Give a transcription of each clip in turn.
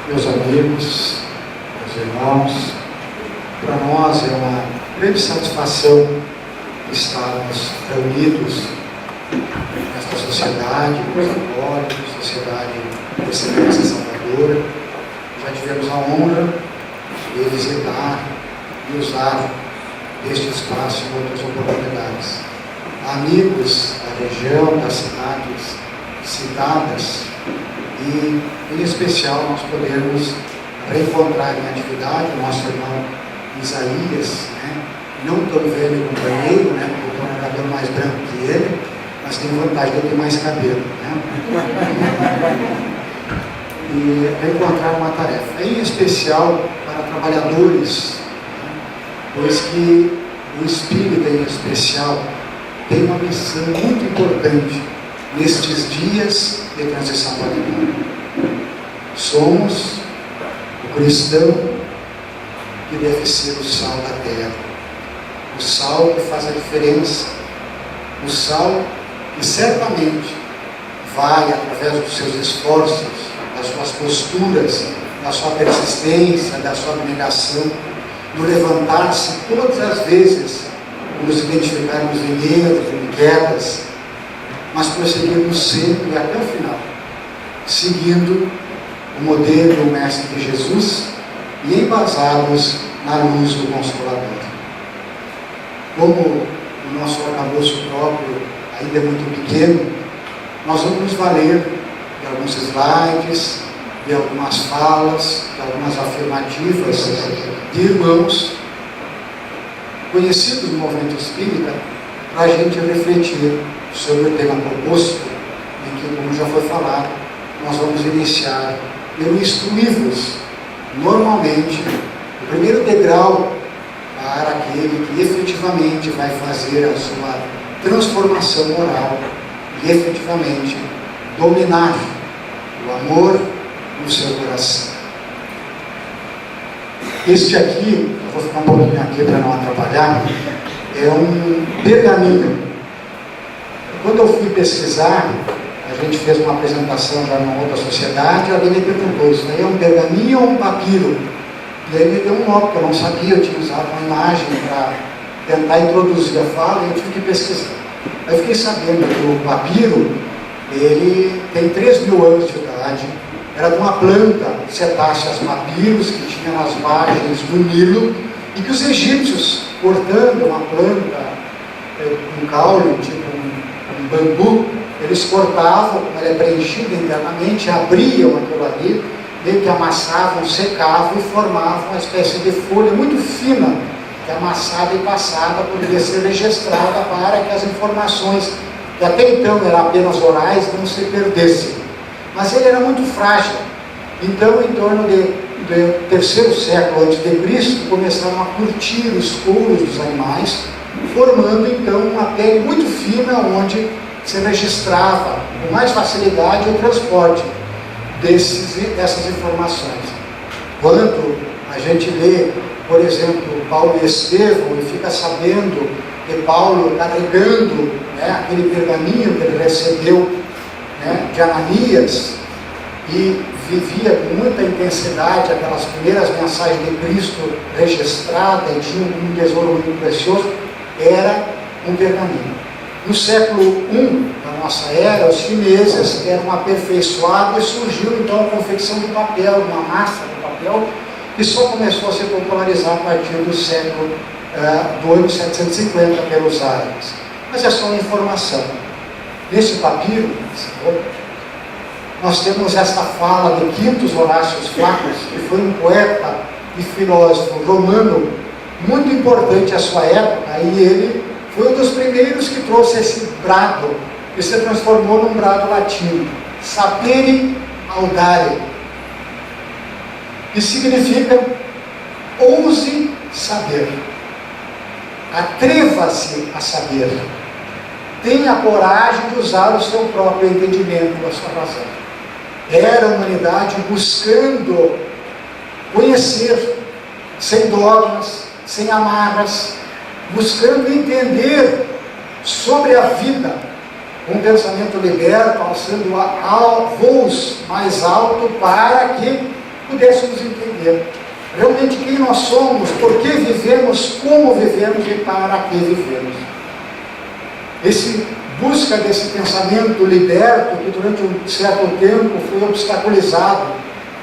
meus amigos, meus irmãos, para nós é uma grande satisfação estarmos reunidos nesta sociedade católica, sociedade de excelência salvadora. Já tivemos a honra de visitar e usar este espaço em outras oportunidades. Amigos da região, das cidades citadas, e em especial nós podemos reencontrar em atividade o nosso irmão Isaías, não tão velho e companheiro, porque eu tenho um cabelo mais branco que ele, mas tem vantagem de eu ter mais cabelo, e reencontrar uma tarefa, em especial para trabalhadores, pois que o espírita em especial tem uma missão muito importante nestes dias de transição planetária. Somos o cristão que deve ser o sal da terra, o sal que faz a diferença, o sal que certamente vai, através dos seus esforços, das suas posturas, da sua persistência, da sua abnegação, do levantar-se todas as vezes, nos identificarmos em erros, em quedas, mas prosseguirmos sempre até o final, seguindo o modelo do Mestre Jesus e embasados na luz do Consolador. Como o nosso arcabouço próprio ainda é muito pequeno, nós vamos nos valer de alguns slides, de algumas falas, de algumas afirmativas de irmãos conhecidos do movimento espírita, para a gente refletir sobre o tema proposto, em que, como já foi falado, nós vamos iniciar pelo instruí-vos. Normalmente, o primeiro degrau para aquele que efetivamente vai fazer a sua transformação moral e efetivamente dominar o amor no seu coração. Este aqui, eu vou ficar um pouquinho aqui para não atrapalhar, é um pergaminho. Quando eu fui pesquisar, a gente fez uma apresentação já numa outra sociedade, alguém me perguntou, isso aí é um pergaminho ou um papiro? E aí me deu um nó, porque eu não sabia, eu tinha usado uma imagem para tentar introduzir a fala e eu tive que pesquisar. Aí eu fiquei sabendo que o papiro, ele tem 3.000 anos de idade, era de uma planta, cetáceas papiros, que tinha nas margens do Nilo, e que os egípcios, cortando uma planta, um caule, tipo um bambu, eles cortavam, como ela é preenchida internamente, abriam aquilo ali, meio que amassavam, secavam e formavam uma espécie de folha muito fina, que amassada e passada poderia ser registrada para que as informações, que até então eram apenas orais, não se perdessem. Mas ele era muito frágil. Então, em torno do terceiro século antes de Cristo, começaram a curtir os couros dos animais, formando então uma pele muito fina, onde se registrava com mais facilidade o transporte dessas informações. Quando a gente lê, por exemplo, Paulo e Estevão, e fica sabendo que Paulo, carregando aquele pergaminho que ele recebeu de Ananias, e vivia com muita intensidade aquelas primeiras mensagens de Cristo registradas, e tinha um tesouro muito precioso, era um pergaminho. No século I da nossa era, os chineses eram aperfeiçoados e surgiu então a confecção de papel, uma massa de papel, que só começou a se popularizar a partir do século do ano 750 pelos árabes. Mas é só uma informação. Nesse papiro, nós temos esta fala de Quintus Horácio Flaccus, que foi um poeta e filósofo romano muito importante à sua época, e ele foi um dos primeiros que trouxe esse brado, que se transformou num brado latino, sapere audare, que significa ouse saber, atreva-se a saber, tenha a coragem de usar o seu próprio entendimento, a sua razão. Era a humanidade buscando conhecer, sem dogmas, sem amarras, buscando entender sobre a vida, um pensamento liberto, alçando voos mais alto para que pudéssemos entender realmente quem nós somos, por que vivemos, como vivemos e para que vivemos. Esse busca desse pensamento liberto, que durante um certo tempo foi obstaculizado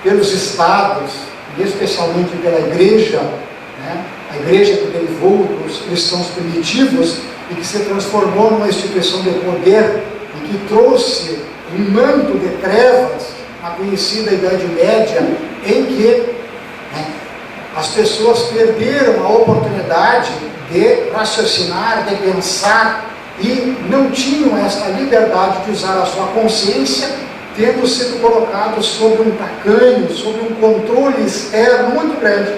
pelos estados, e especialmente pela igreja, né? A igreja que derivou dos cristãos primitivos e que se transformou numa instituição de poder e que trouxe um manto de trevas na conhecida Idade Média, em que as pessoas perderam a oportunidade de raciocinar, de pensar, e não tinham essa liberdade de usar a sua consciência, tendo sido colocados sob um tacanho, sob um controle externo muito grande.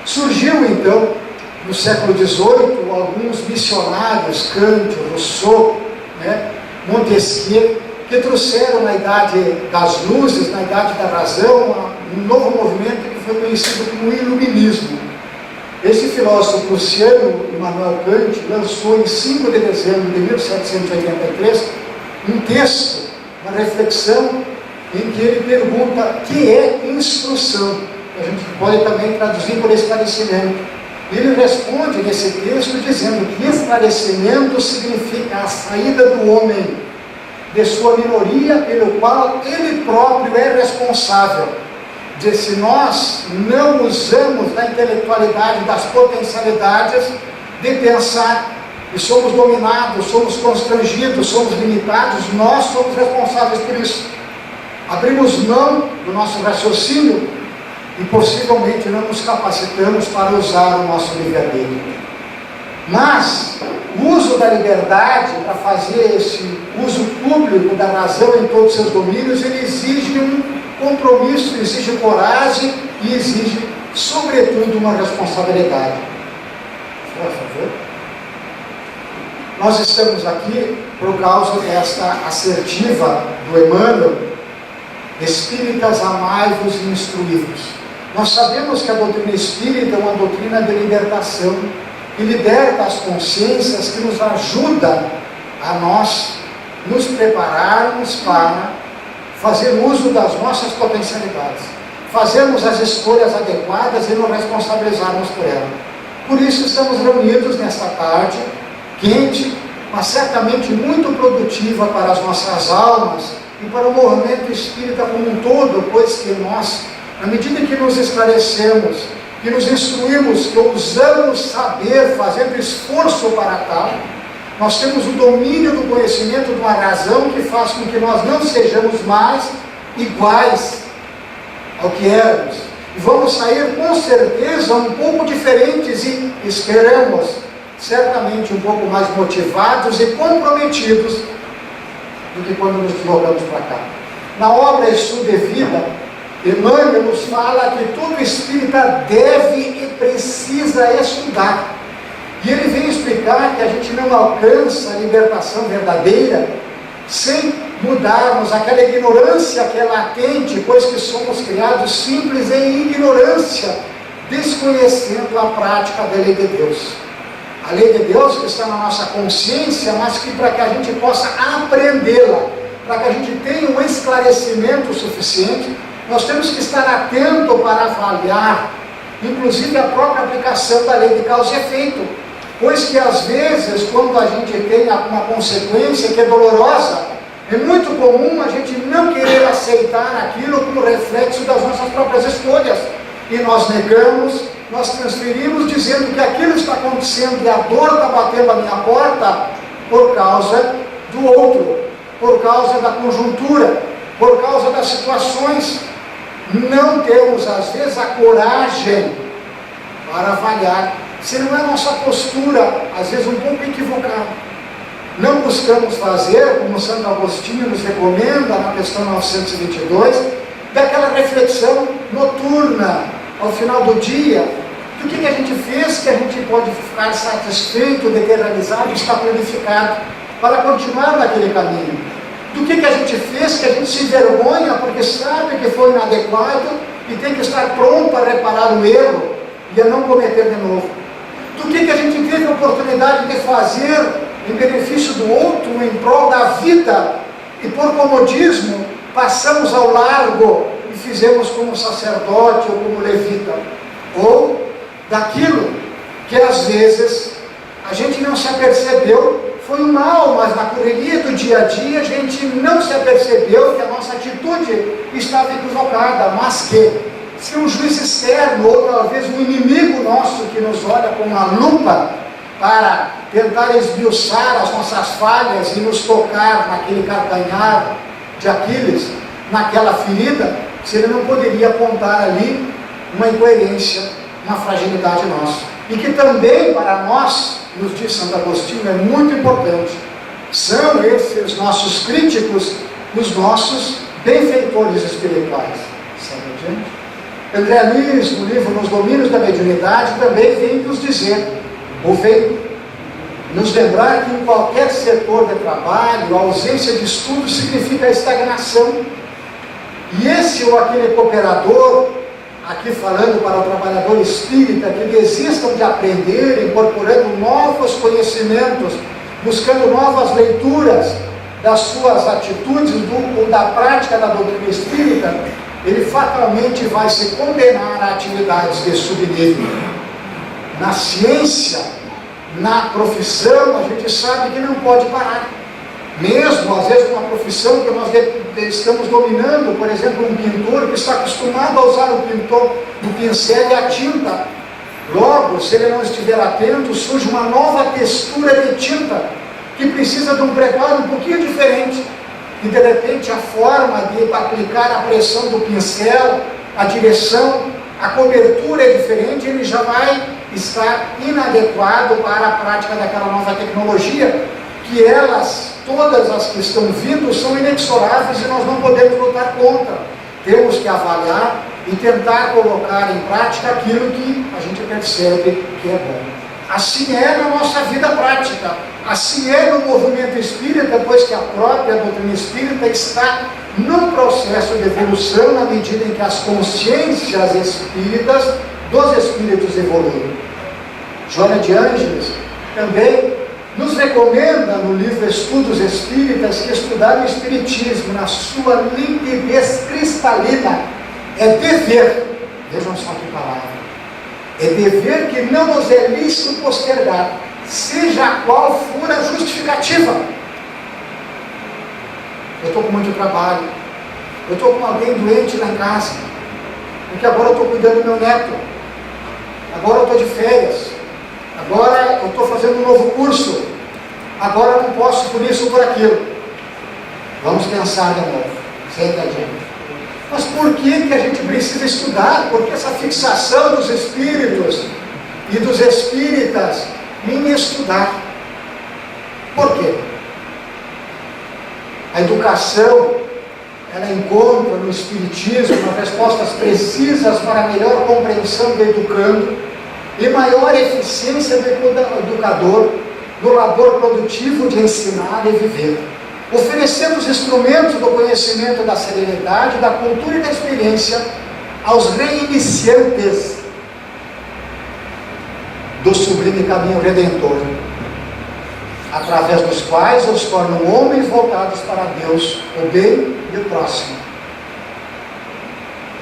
Surgiu então, no século XVIII, alguns missionários, Kant, Rousseau, Montesquieu, que trouxeram na Idade das Luzes, na Idade da Razão, um novo movimento que foi conhecido como Iluminismo. Esse filósofo prussiano, Immanuel Kant, lançou em 5 de dezembro de 1783 um texto, uma reflexão, em que ele pergunta o que é instrução. A gente pode também traduzir por esclarecimento. Ele responde nesse texto dizendo que esclarecimento significa a saída do homem de sua minoria, pelo qual ele próprio é responsável. De se nós não usamos da intelectualidade, das potencialidades de pensar, e somos dominados, somos constrangidos, somos limitados, nós somos responsáveis por isso. Abrimos mão do nosso raciocínio e possivelmente não nos capacitamos para usar o nosso livre-arbítrio. Mas o uso da liberdade para fazer esse uso público da razão em todos os seus domínios, ele exige um compromisso, exige coragem e exige, sobretudo, uma responsabilidade. Por favor. Nós estamos aqui por causa desta assertiva do Emmanuel: espíritas, amai-vos e instruí-vos. Nós sabemos que a doutrina espírita é uma doutrina de libertação, que liberta as consciências, que nos ajuda a nós nos prepararmos para fazer uso das nossas potencialidades, fazermos as escolhas adequadas e nos responsabilizarmos por ela. Por isso estamos reunidos nesta tarde, quente, mas certamente muito produtiva para as nossas almas e para o movimento espírita como um todo, pois que nós, na medida que nos esclarecemos, que nos instruímos, que ousamos saber, fazendo esforço para tal, nós temos o domínio do conhecimento de uma razão que faz com que nós não sejamos mais iguais ao que éramos. E vamos sair com certeza um pouco diferentes e esperamos certamente um pouco mais motivados e comprometidos do que quando nos deslocamos para cá. Na obra Estudo de Vida, Emmanuel nos fala que todo espírita deve e precisa estudar. E ele vem explicar que a gente não alcança a libertação verdadeira sem mudarmos aquela ignorância que é latente, pois que somos criados simples em ignorância, desconhecendo a prática da lei de Deus. A lei de Deus que está na nossa consciência, mas que para que a gente possa aprendê-la, para que a gente tenha um esclarecimento suficiente, nós temos que estar atento para avaliar, inclusive a própria aplicação da lei de causa e efeito. Pois que às vezes, quando a gente tem uma consequência que é dolorosa, é muito comum a gente não querer aceitar aquilo como reflexo das nossas próprias escolhas. E nós negamos, nós transferimos dizendo que aquilo está acontecendo e a dor está batendo a minha porta por causa do outro, por causa da conjuntura, por causa das situações. Não temos às vezes a coragem para avaliar se não é nossa postura, às vezes um pouco equivocada. Não buscamos fazer, como Santo Agostinho nos recomenda na questão 922, daquela reflexão noturna, ao final do dia, do que a gente fez, que a gente pode ficar satisfeito de ter realizado e estar planificado, para continuar naquele caminho. Do que a gente fez, que a gente se envergonha, porque sabe que foi inadequado, e tem que estar pronto a reparar o erro, e a não cometer de novo. Do que a gente teve a oportunidade de fazer em benefício do outro, em prol da vida, e por comodismo passamos ao largo e fizemos como sacerdote ou como levita, ou daquilo que às vezes a gente não se apercebeu, foi um mal, mas na correria do dia a dia a gente não se apercebeu que a nossa atitude estava equivocada, mas que se um juiz externo ou talvez um inimigo nosso que nos olha com uma lupa para tentar esmiuçar as nossas falhas e nos tocar naquele calcanhar de Aquiles, naquela ferida, se ele não poderia apontar ali uma incoerência, uma fragilidade nossa. E que também para nós, nos diz Santo Agostinho, é muito importante. São esses nossos críticos, os nossos benfeitores espirituais. Segue adiante. André Luiz, no livro Nos Domínios da Mediunidade, também vem nos dizer, ou vem nos lembrar que em qualquer setor de trabalho, a ausência de estudo significa estagnação. E esse ou aquele cooperador, aqui falando para o trabalhador espírita, que desistam de aprender, incorporando novos conhecimentos, buscando novas leituras das suas atitudes ou da prática da doutrina espírita, ele fatalmente vai se condenar a atividades de subnível. Na ciência, na profissão, a gente sabe que não pode parar. Mesmo, às vezes, uma profissão que nós estamos dominando, por exemplo, um pintor que está acostumado a usar o pincel e a tinta. Logo, se ele não estiver atento, surge uma nova textura de tinta, que precisa de um preparo um pouquinho diferente. E, de repente, a forma de aplicar a pressão do pincel, a direção, a cobertura é diferente, ele já vai estar inadequado para a prática daquela nova tecnologia, que elas, todas as que estão vindo, são inexoráveis e nós não podemos lutar contra. Temos que avaliar e tentar colocar em prática aquilo que a gente percebe que é bom. Assim é na nossa vida prática, assim é no movimento espírita, pois que a própria doutrina espírita está num processo de evolução na medida em que as consciências espíritas dos espíritos evoluem. Joana de Ângeles também nos recomenda no livro Estudos Espíritas que estudar o Espiritismo na sua limpidez cristalina é dever, vejam só que palavra, é dever que não nos é lícito postergar, seja qual for a justificativa. Eu estou com muito trabalho, eu estou com alguém doente lá em casa, porque agora eu estou cuidando do meu neto, agora eu estou de férias, agora eu estou fazendo um novo curso, agora eu não posso por isso ou por aquilo. Vamos pensar de novo, senta adiante. Mas por que a gente precisa estudar? Porque essa fixação dos espíritos e dos espíritas em estudar. Por quê? A educação, ela encontra no Espiritismo respostas precisas para a melhor compreensão do educando e maior eficiência do educador no labor produtivo de ensinar e viver, oferecendo os instrumentos do conhecimento, da serenidade, da cultura e da experiência aos reiniciantes do sublime caminho redentor, através dos quais os tornam homens voltados para Deus, o bem e o próximo.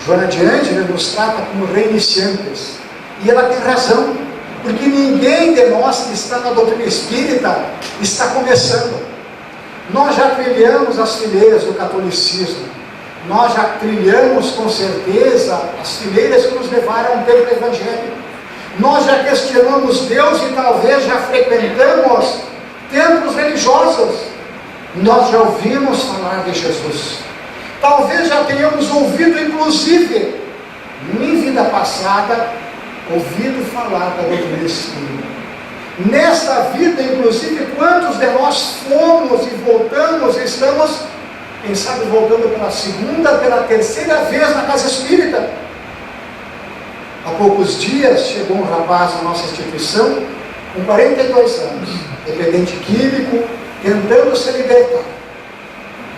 Joana de Ângeles nos trata como reiniciantes, e ela tem razão, porque ninguém de nós que está na doutrina espírita está começando. Nós já trilhamos as fileiras do catolicismo, nós já trilhamos com certeza as fileiras que nos levaram ao templo evangélico, nós já questionamos Deus e talvez já frequentamos templos religiosos, nós já ouvimos falar de Jesus, talvez já tenhamos ouvido inclusive em vida passada, ouvido falar da doutrina espírita. Nesta vida, inclusive, quantos de nós fomos e voltamos, estamos, quem sabe, voltando pela segunda, pela terceira vez na casa espírita. Há poucos dias chegou um rapaz na nossa instituição, com 42 anos, dependente químico, tentando se libertar.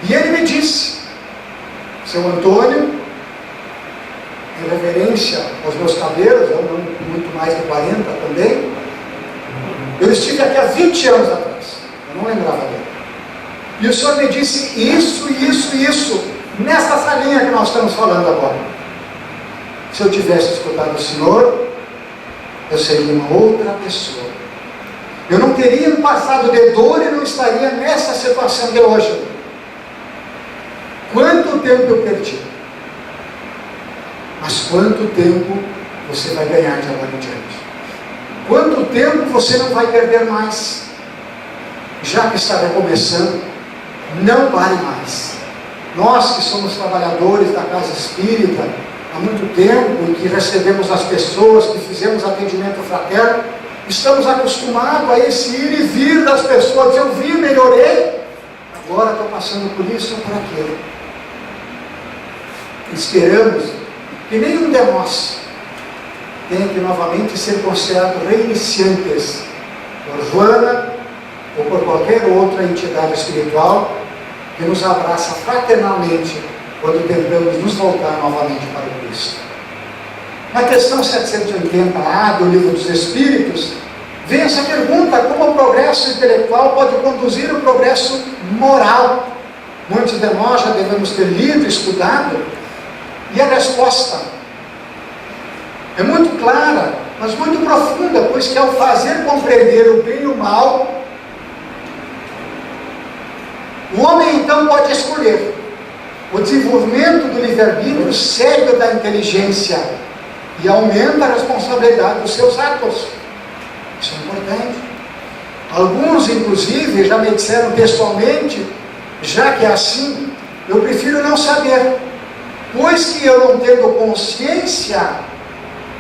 E ele me disse, seu Antônio, em reverência aos meus cabelos, eu não muito mais de 40 também, eu estive aqui há 20 anos atrás, eu não lembrava dele. E o Senhor me disse isso, nessa salinha que nós estamos falando agora. Se eu tivesse escutado o Senhor, eu seria uma outra pessoa. Eu não teria passado de dor e não estaria nessa situação de hoje. Quanto tempo eu perdi? Mas quanto tempo você vai ganhar de agora em diante? Quanto tempo você não vai perder mais? Já que está recomeçando, não vale mais. Nós que somos trabalhadores da casa espírita há muito tempo e que recebemos as pessoas, que fizemos atendimento fraterno, estamos acostumados a esse ir e vir das pessoas. Eu vi, melhorei, agora estou passando por isso ou por aquilo. Esperamos que nenhum de nós tenha que novamente ser considerado reiniciantes por Joana ou por qualquer outra entidade espiritual que nos abraça fraternalmente quando tentamos nos voltar novamente para o Cristo. Na questão 780A do Livro dos Espíritos, vem essa pergunta: como o progresso intelectual pode conduzir o progresso moral? Muitos de nós já devemos ter lido, estudado, e a resposta é muito clara, mas muito profunda, pois que ao fazer compreender o bem e o mal, o homem então pode escolher. O desenvolvimento do livre-arbítrio segue o da inteligência e aumenta a responsabilidade dos seus atos. Isso é importante. Alguns, inclusive, já me disseram pessoalmente: já que é assim, eu prefiro não saber, pois que eu não tendo consciência,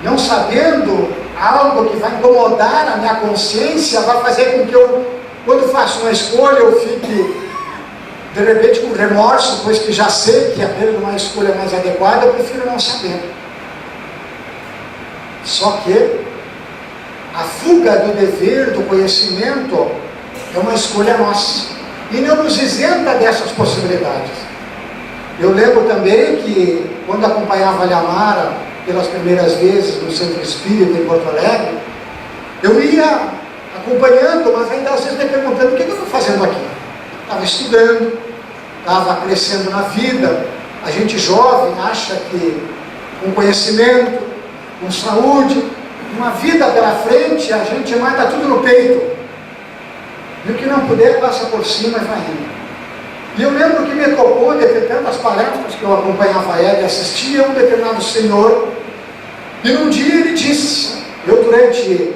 não sabendo algo que vai incomodar a minha consciência, vai fazer com que eu, quando faço uma escolha, eu fique de repente com remorso, pois que já sei que aquela não é a escolha mais adequada, eu prefiro não saber. Só que a fuga do dever, do conhecimento, é uma escolha nossa, e não nos isenta dessas possibilidades. Eu lembro também que, quando acompanhava a Liamara pelas primeiras vezes no Centro Espírita em Porto Alegre, eu ia acompanhando, mas ainda às vezes me perguntando: o que eu estou fazendo aqui? Estava estudando, estava crescendo na vida. A gente jovem acha que com conhecimento, com saúde, uma vida pela frente, a gente mata tudo no peito, e o que não puder passa por cima e vai indo. E eu lembro que me tocou de ter tantas palestras que eu acompanhava ela e assistia, um determinado senhor, e num dia ele disse: eu durante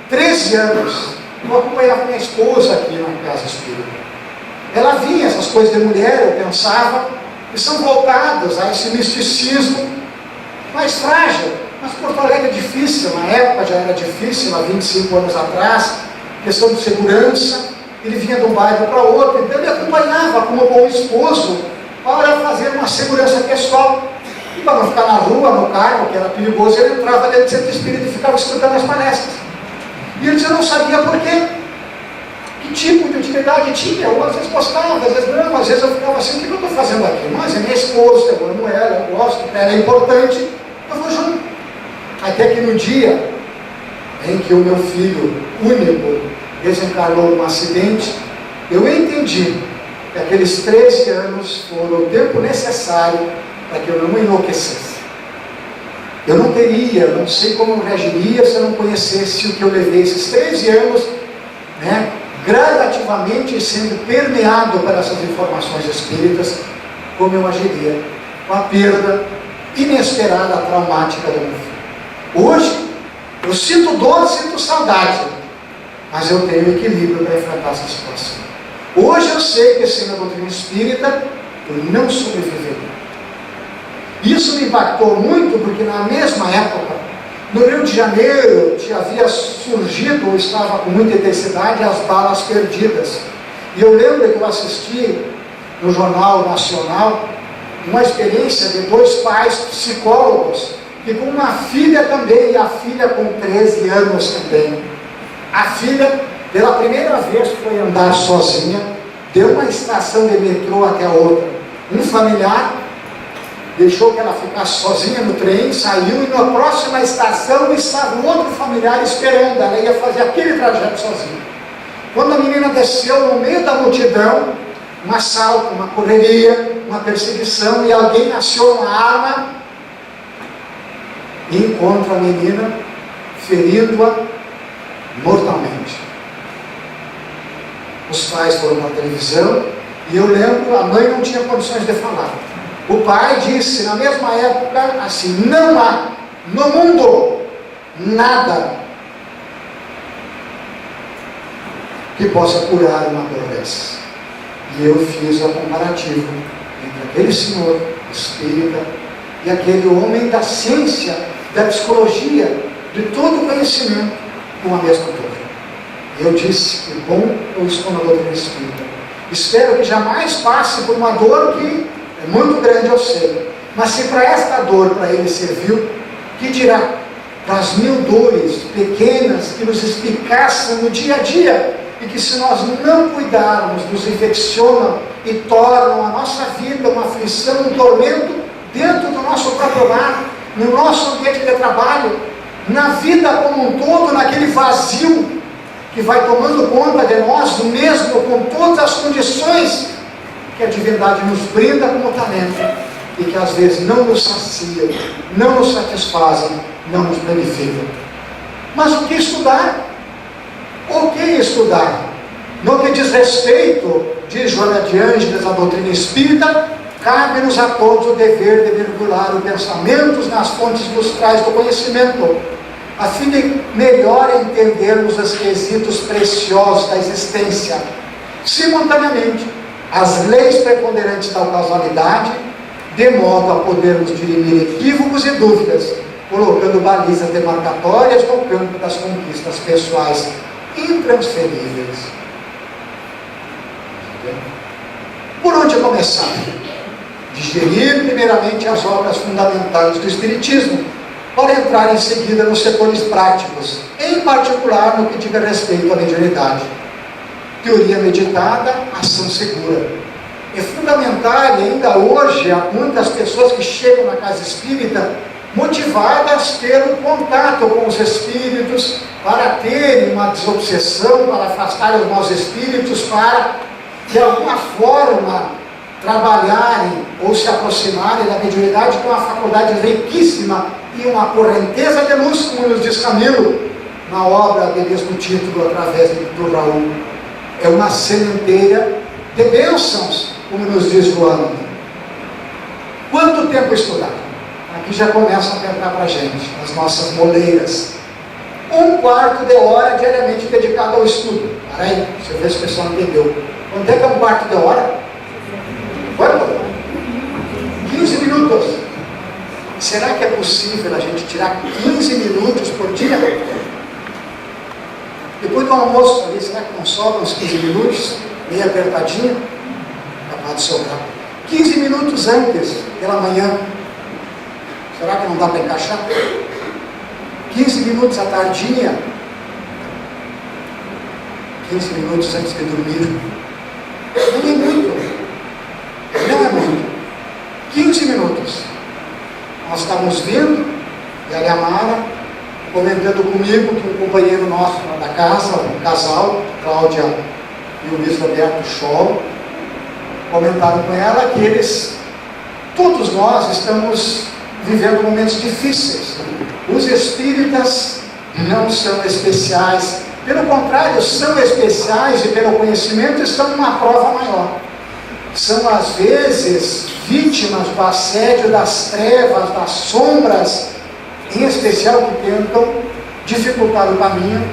13 anos, eu acompanhava minha esposa aqui na casa espírita. Ela via essas coisas de mulher, eu pensava, que são voltadas a esse misticismo mais frágil. Mas Porto Alegre é difícil, na época já era difícil, há 25 anos atrás, questão de segurança. Ele vinha de um bairro para outro, então ele acompanhava como bom esposo para fazer uma segurança pessoal. E para não ficar na rua, no carro, que era perigoso, ele entrava dentro do centro espírita e ficava escutando as palestras. E ele dizia: eu não sabia por quê, que tipo de utilidade tinha. Eu às vezes gostava, às vezes não, às vezes eu ficava assim: o que eu estou fazendo aqui? Mas é minha esposa, eu amo ela, eu gosto, ela é importante, eu vou junto. Até que no dia em que o meu filho único desencarnou num acidente, eu entendi que aqueles 13 anos foram o tempo necessário para que eu não enlouquecesse. Eu não teria, não sei como eu reagiria se eu não conhecesse o que eu levei esses 13 anos, gradativamente sendo permeado por essas informações espíritas, como eu agiria com a perda inesperada, traumática do meu filho. Hoje, eu sinto dor, sinto saudade, mas eu tenho equilíbrio para enfrentar essa situação. Hoje eu sei que sem a doutrina espírita, eu não sobreviveria. Isso me impactou muito, porque na mesma época, no Rio de Janeiro, havia surgido, ou estava com muita intensidade, as balas perdidas. E eu lembro que eu assisti no Jornal Nacional uma experiência de 2 pais psicólogos, e com uma filha também, e a filha com 13 anos também. A filha, pela primeira vez, foi andar sozinha, deu uma estação de metrô até a outra. Um familiar deixou que ela ficasse sozinha no trem, saiu, e na próxima estação estava um outro familiar esperando. Ela ia fazer aquele trajeto sozinha. Quando a menina desceu no meio da multidão, um assalto, uma correria, uma perseguição e alguém aciona uma arma e encontra a menina, ferindo-a mortalmente. Os pais foram para a televisão e eu lembro, a mãe não tinha condições de falar. O pai disse, na mesma época, assim: não há no mundo nada que possa curar uma dor dessa. E eu fiz a comparativa entre aquele senhor espírita e aquele homem da ciência, da psicologia, de todo o conhecimento, com a mesma dor. E eu disse: que bom eu estou na doutrina espírita. Espero que jamais passe por uma dor que é muito grande, eu sei. Mas se para esta dor, para ele serviu, que dirá para as 1000 dores pequenas que nos espicaçam no dia a dia, e que, se nós não cuidarmos, nos infeccionam e tornam a nossa vida uma aflição, um tormento dentro do nosso próprio lar, no nosso ambiente de trabalho, na vida como um todo, naquele vazio que vai tomando conta de nós, mesmo com todas as condições que a divindade nos brinda como talento, e que às vezes não nos saciam, não nos satisfazem, não nos planificam. Mas o que estudar? O que estudar? No que diz respeito, diz Joana de Ângeles, a doutrina espírita, cabe-nos a todos o dever de mergulhar os pensamentos nas fontes lustrais do conhecimento, a fim de melhor entendermos os quesitos preciosos da existência, simultaneamente, as leis preponderantes da causalidade, de modo a podermos dirimir equívocos e dúvidas, colocando balizas demarcatórias no campo das conquistas pessoais intransferíveis. Por onde começar? Digerir primeiramente as obras fundamentais do Espiritismo, para entrar em seguida nos setores práticos, em particular no que diga respeito à mediunidade. Teoria meditada, ação segura. É fundamental, e ainda hoje há muitas pessoas que chegam na casa espírita motivadas pelo contato com os espíritos, para terem uma desobsessão, para afastarem os maus espíritos, para, de alguma forma, trabalharem ou se aproximarem da mediunidade, que é uma faculdade riquíssima e uma correnteza de luz, como nos diz Camilo, na obra de mesmo título, através do Raul. É uma sementeira de bênçãos, como nos diz Joana. Quanto tempo estudar? Aqui já começa a apertar para a gente, as nossas moleiras. 1/4 de hora diariamente dedicado ao estudo. Para aí, deixa eu ver se o pessoal entendeu. Quanto é que é 1/4 de hora? Quanto? 15 minutos. Será que é possível a gente tirar 15 minutos por dia? Depois do almoço ali, será que não sobram uns 15 minutos? Meio apertadinho? Capaz de sobrar. 15 minutos antes, pela manhã. Será que não dá para encaixar? 15 minutos à tardinha. 15 minutos antes de dormir. Não é muito. Não é muito. 15 minutos. Nós estávamos vindo, e a Yamara comentando comigo que um companheiro nosso da casa, um casal, Cláudia e o Luiz Roberto Scholl, comentaram com ela que eles, todos nós estamos vivendo momentos difíceis. Os espíritas não são especiais, pelo contrário, são especiais e pelo conhecimento estão numa prova maior. São às vezes vítimas do assédio das trevas, das sombras, em especial que tentam dificultar o caminho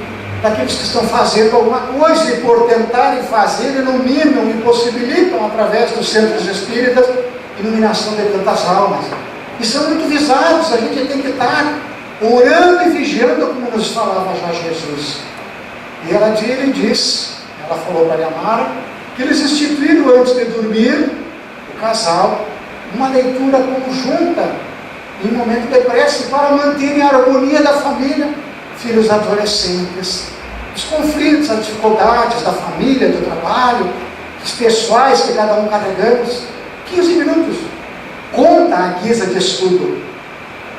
daqueles que estão fazendo alguma coisa, e por tentarem fazer, iluminam, impossibilitam através dos centros espíritas, iluminação de tantas almas. E são muito visados, a gente tem que estar orando e vigiando, como nos falava já Jesus. E ele disse, ela falou para a Yamara, que eles instituíram antes de dormir, o casal, uma leitura conjunta, em momento de prece, para manterem a harmonia da família, filhos adolescentes, os conflitos, as dificuldades da família, do trabalho, os pessoais que cada um carregamos. 15 minutos. Conta a guisa de estudo.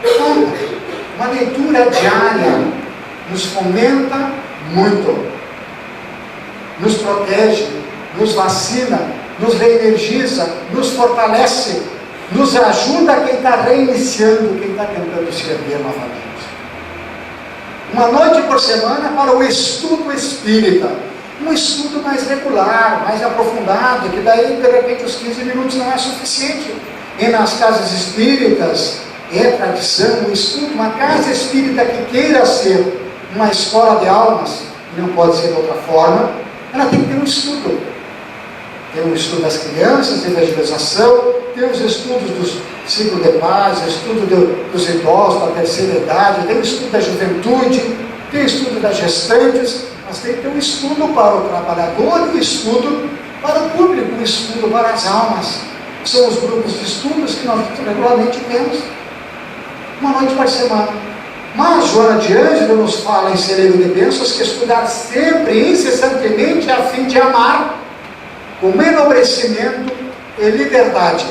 Conta. Uma leitura diária nos fomenta muito, nos protege, nos vacina nos reenergiza, nos fortalece, nos ajuda quem está reiniciando, quem está tentando se erguer novamente. Uma noite por semana para o estudo espírita, um estudo mais regular, mais aprofundado, que daí de repente os 15 minutos não é suficiente. E nas casas espíritas é tradição, um estudo, uma casa espírita que queira ser uma escola de almas, não pode ser de outra forma, ela tem que ter um estudo. Tem um estudo das crianças, de evangelização, tem os estudos do ciclo de paz, estudo dos idosos, da terceira idade, tem o estudo da juventude, tem o estudo das gestantes, mas tem que ter um estudo para o trabalhador e um estudo para o público, um estudo para as almas. São os grupos de estudos que nós regularmente temos, uma noite por semana. Mas Joana de Ângelo nos fala em Celeiro de Bênçãos que estudar sempre, incessantemente, a fim de amar com enobrecimento e liberdade.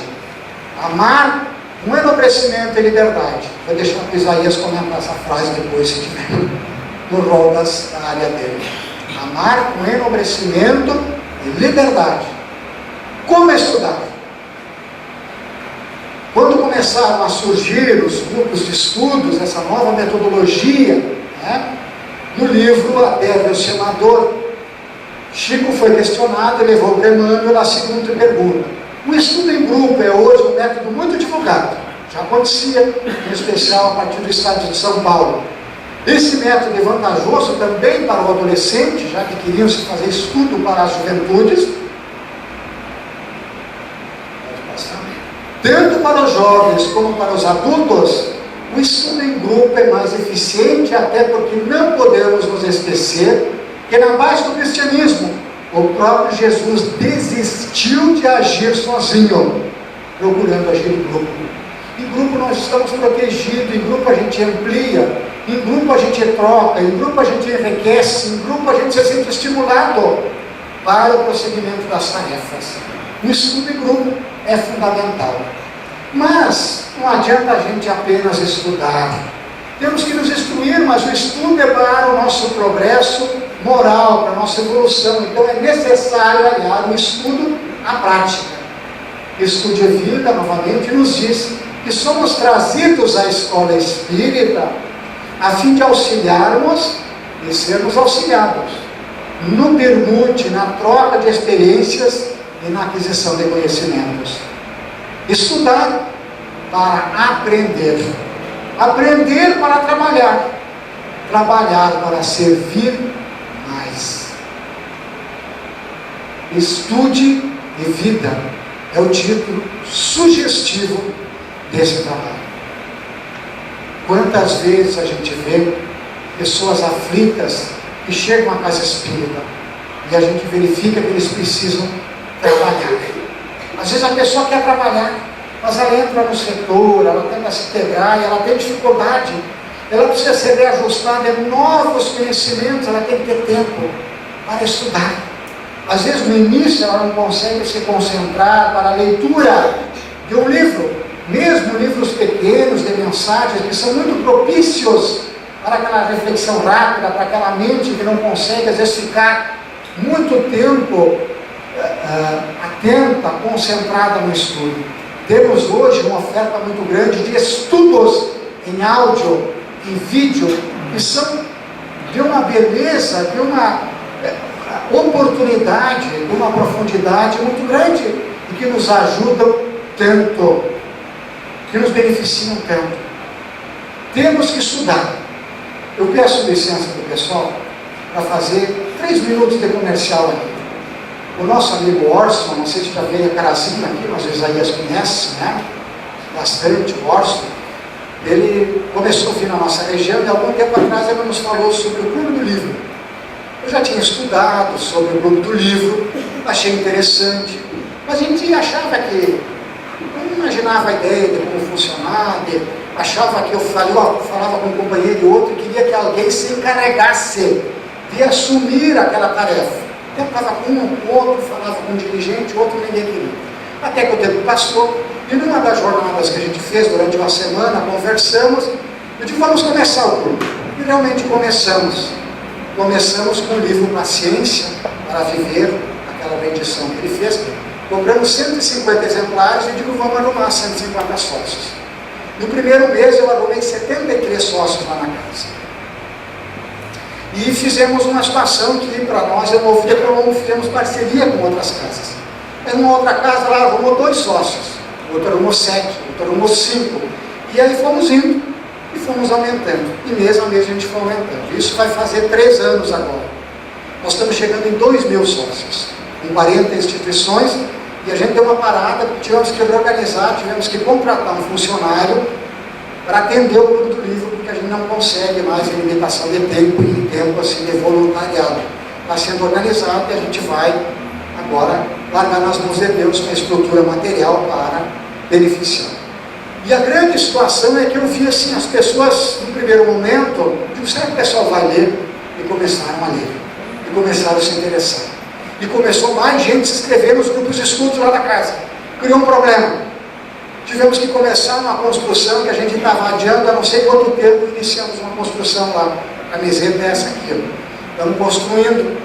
Amar com enobrecimento e liberdade. Vou deixar o Isaías comentar essa frase depois, se tiver no rol da área dele. Amar com enobrecimento e liberdade. Como estudar? Quando começaram a surgir os grupos de estudos, essa nova metodologia, né, no livro A Pedra e o Semador, Chico foi questionado e levou para Emmanuel a seguinte pergunta. O estudo em grupo é hoje um método muito divulgado, já acontecia, em especial a partir do estado de São Paulo. Esse método é vantajoso também para o adolescente, já que queriam se fazer estudo para as juventudes, tanto para os jovens como para os adultos. O estudo em grupo é mais eficiente, até porque não podemos nos esquecer que na base do cristianismo, o próprio Jesus desistiu de agir sozinho, procurando agir em grupo. Em grupo nós estamos protegidos, em grupo a gente amplia, em grupo a gente troca, em grupo a gente enriquece, em grupo a gente se sente estimulado para o prosseguimento das tarefas. O estudo em grupo é fundamental. Mas não adianta a gente apenas estudar. Temos que nos instruir, mas o estudo é para o nosso progresso moral, para a nossa evolução. Então é necessário aliar o estudo à prática. Estude a Vida, novamente, nos diz que somos trazidos à escola espírita a fim de auxiliarmos e sermos auxiliados no permute, na troca de experiências e na aquisição de conhecimentos. Estudar para aprender, aprender para trabalhar, trabalhar para servir mais. Estude e Vida é o título sugestivo desse trabalho. Quantas vezes a gente vê pessoas aflitas que chegam à casa espírita e a gente verifica que eles precisam trabalhar. Às vezes a pessoa quer trabalhar, mas ela entra no setor, ela tenta se integrar e ela tem dificuldade, ela precisa ser reajustada em novos conhecimentos, ela tem que ter tempo para estudar. Às vezes no início ela não consegue se concentrar para a leitura de um livro, mesmo livros pequenos de mensagens que são muito propícios para aquela reflexão rápida, para aquela mente que não consegue às vezes ficar muito tempo atenta, concentrada no estudo. Temos hoje uma oferta muito grande de estudos em áudio, em vídeo, que são de uma beleza, de uma oportunidade, de uma profundidade muito grande e que nos ajudam tanto, que nos beneficiam tanto. Temos que estudar. Eu peço licença para o pessoal para fazer 3 minutos de comercial aqui. O nosso amigo Orson, não sei se já veio a Carazinho aqui, mas o Isaías conhece, né? Bastante o Orson. Ele começou a vir na nossa região e algum tempo atrás ele nos falou sobre o Clube do Livro. Eu já tinha estudado sobre o Clube do Livro, achei interessante, mas a gente achava que, não imaginava a ideia de como funcionar, achava que eu falava com um companheiro e outro e queria que alguém se encarregasse de assumir aquela tarefa. Eu falava com um, com outro, falava com um dirigente, outro ninguém queria. Até que o tempo passou, e numa das jornadas que a gente fez durante uma semana, conversamos, eu disse, vamos começar o grupo. E realmente começamos. Começamos com o livro Paciência para Viver, aquela bendição que ele fez. Compramos 150 exemplares e digo, vamos arrumar 150 sócios. No primeiro mês eu arrumei 73 sócios lá na casa. E fizemos uma situação que para nós é novo, fizemos parceria com outras casas. Mas uma outra casa lá arrumou 2 sócios, outra arrumou 7, outra arrumou 5. E aí fomos indo e fomos aumentando. E mês a mês a gente foi aumentando. Isso vai fazer 3 anos agora. Nós estamos chegando em 2.000 sócios, com 40 instituições. E a gente deu uma parada, tivemos que reorganizar, tivemos que contratar um funcionário para atender o Clube do Livro, porque a gente não consegue mais em limitação de tempo e tempo assim de voluntariado. Está sendo organizado e a gente vai agora largar nas mãos de Deus com a estrutura material para beneficiar. E a grande situação é que eu vi assim, as pessoas no primeiro momento, digo, será que o pessoal vai ler? E começaram a ler, e começaram a se interessar. E começou mais gente se inscrever nos grupos de estudos lá da casa. Criou um problema. Tivemos que começar uma construção que a gente estava adiando há não sei quanto tempo, iniciamos uma construção lá. A camiseta é essa aqui. Estamos construindo.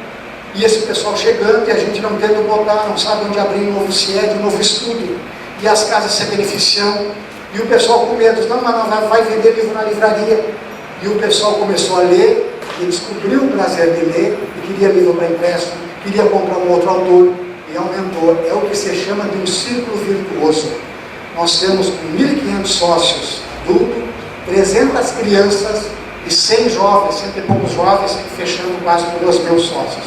E esse pessoal chegando e a gente não tendo botar, não sabe onde abrir um novo CIED, um novo estudo. E as casas se beneficiando. E o pessoal com medo, não, mas não vai vender livro na livraria. E o pessoal começou a ler, e descobriu o prazer de ler, e queria livro para empréstimo, queria comprar um outro autor, e aumentou. É o que se chama de um círculo virtuoso. Nós temos 1.500 sócios adultos, 300 crianças e 100 jovens, 100 e poucos jovens, fechando quase com 2.000 sócios.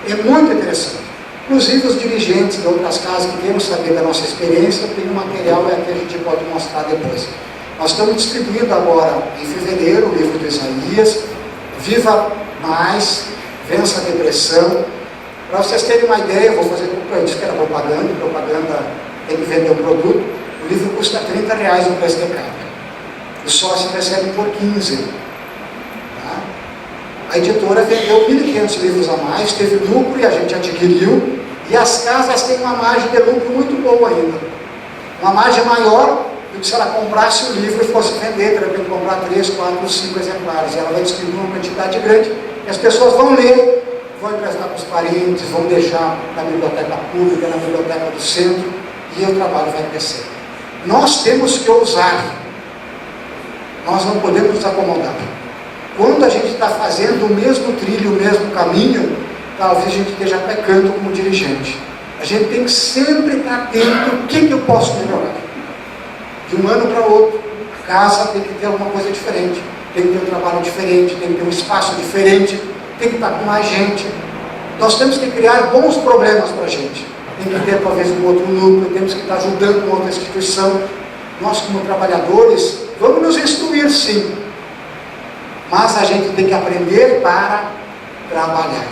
É muito interessante. Inclusive os dirigentes de outras casas que queiram saber da nossa experiência, tem um material que a gente pode mostrar depois. Nós estamos distribuindo agora, em fevereiro, o livro de Isaías, Viva Mais, Vença a Depressão. Para vocês terem uma ideia, eu vou fazer, eu disse que era propaganda tem que vender um produto. O livro custa R$30 no preço de capa. O sócio recebe por 15. Tá? A editora vendeu 1.500 livros a mais, teve lucro e a gente adquiriu. E as casas têm uma margem de lucro muito boa ainda. Uma margem maior do que se ela comprasse o livro e fosse vender, teria que comprar 3, 4, 5 exemplares. E ela vai distribuir uma quantidade grande e as pessoas vão ler, vão emprestar para os parentes, vão deixar na biblioteca pública, na biblioteca do centro, e o trabalho vai crescer. Nós temos que ousar. Nós não podemos nos acomodar. Quando a gente está fazendo o mesmo trilho, o mesmo caminho, talvez a gente esteja pecando como dirigente. A gente tem que sempre estar atento o que eu posso melhorar. De um ano para outro, a casa tem que ter alguma coisa diferente, tem que ter um trabalho diferente, tem que ter um espaço diferente, tem que estar com mais gente. Nós temos que criar bons problemas para a gente. Tem que ter talvez um outro núcleo, temos que estar ajudando uma outra instituição. Nós como trabalhadores, vamos nos instruir sim, mas a gente tem que aprender para trabalhar.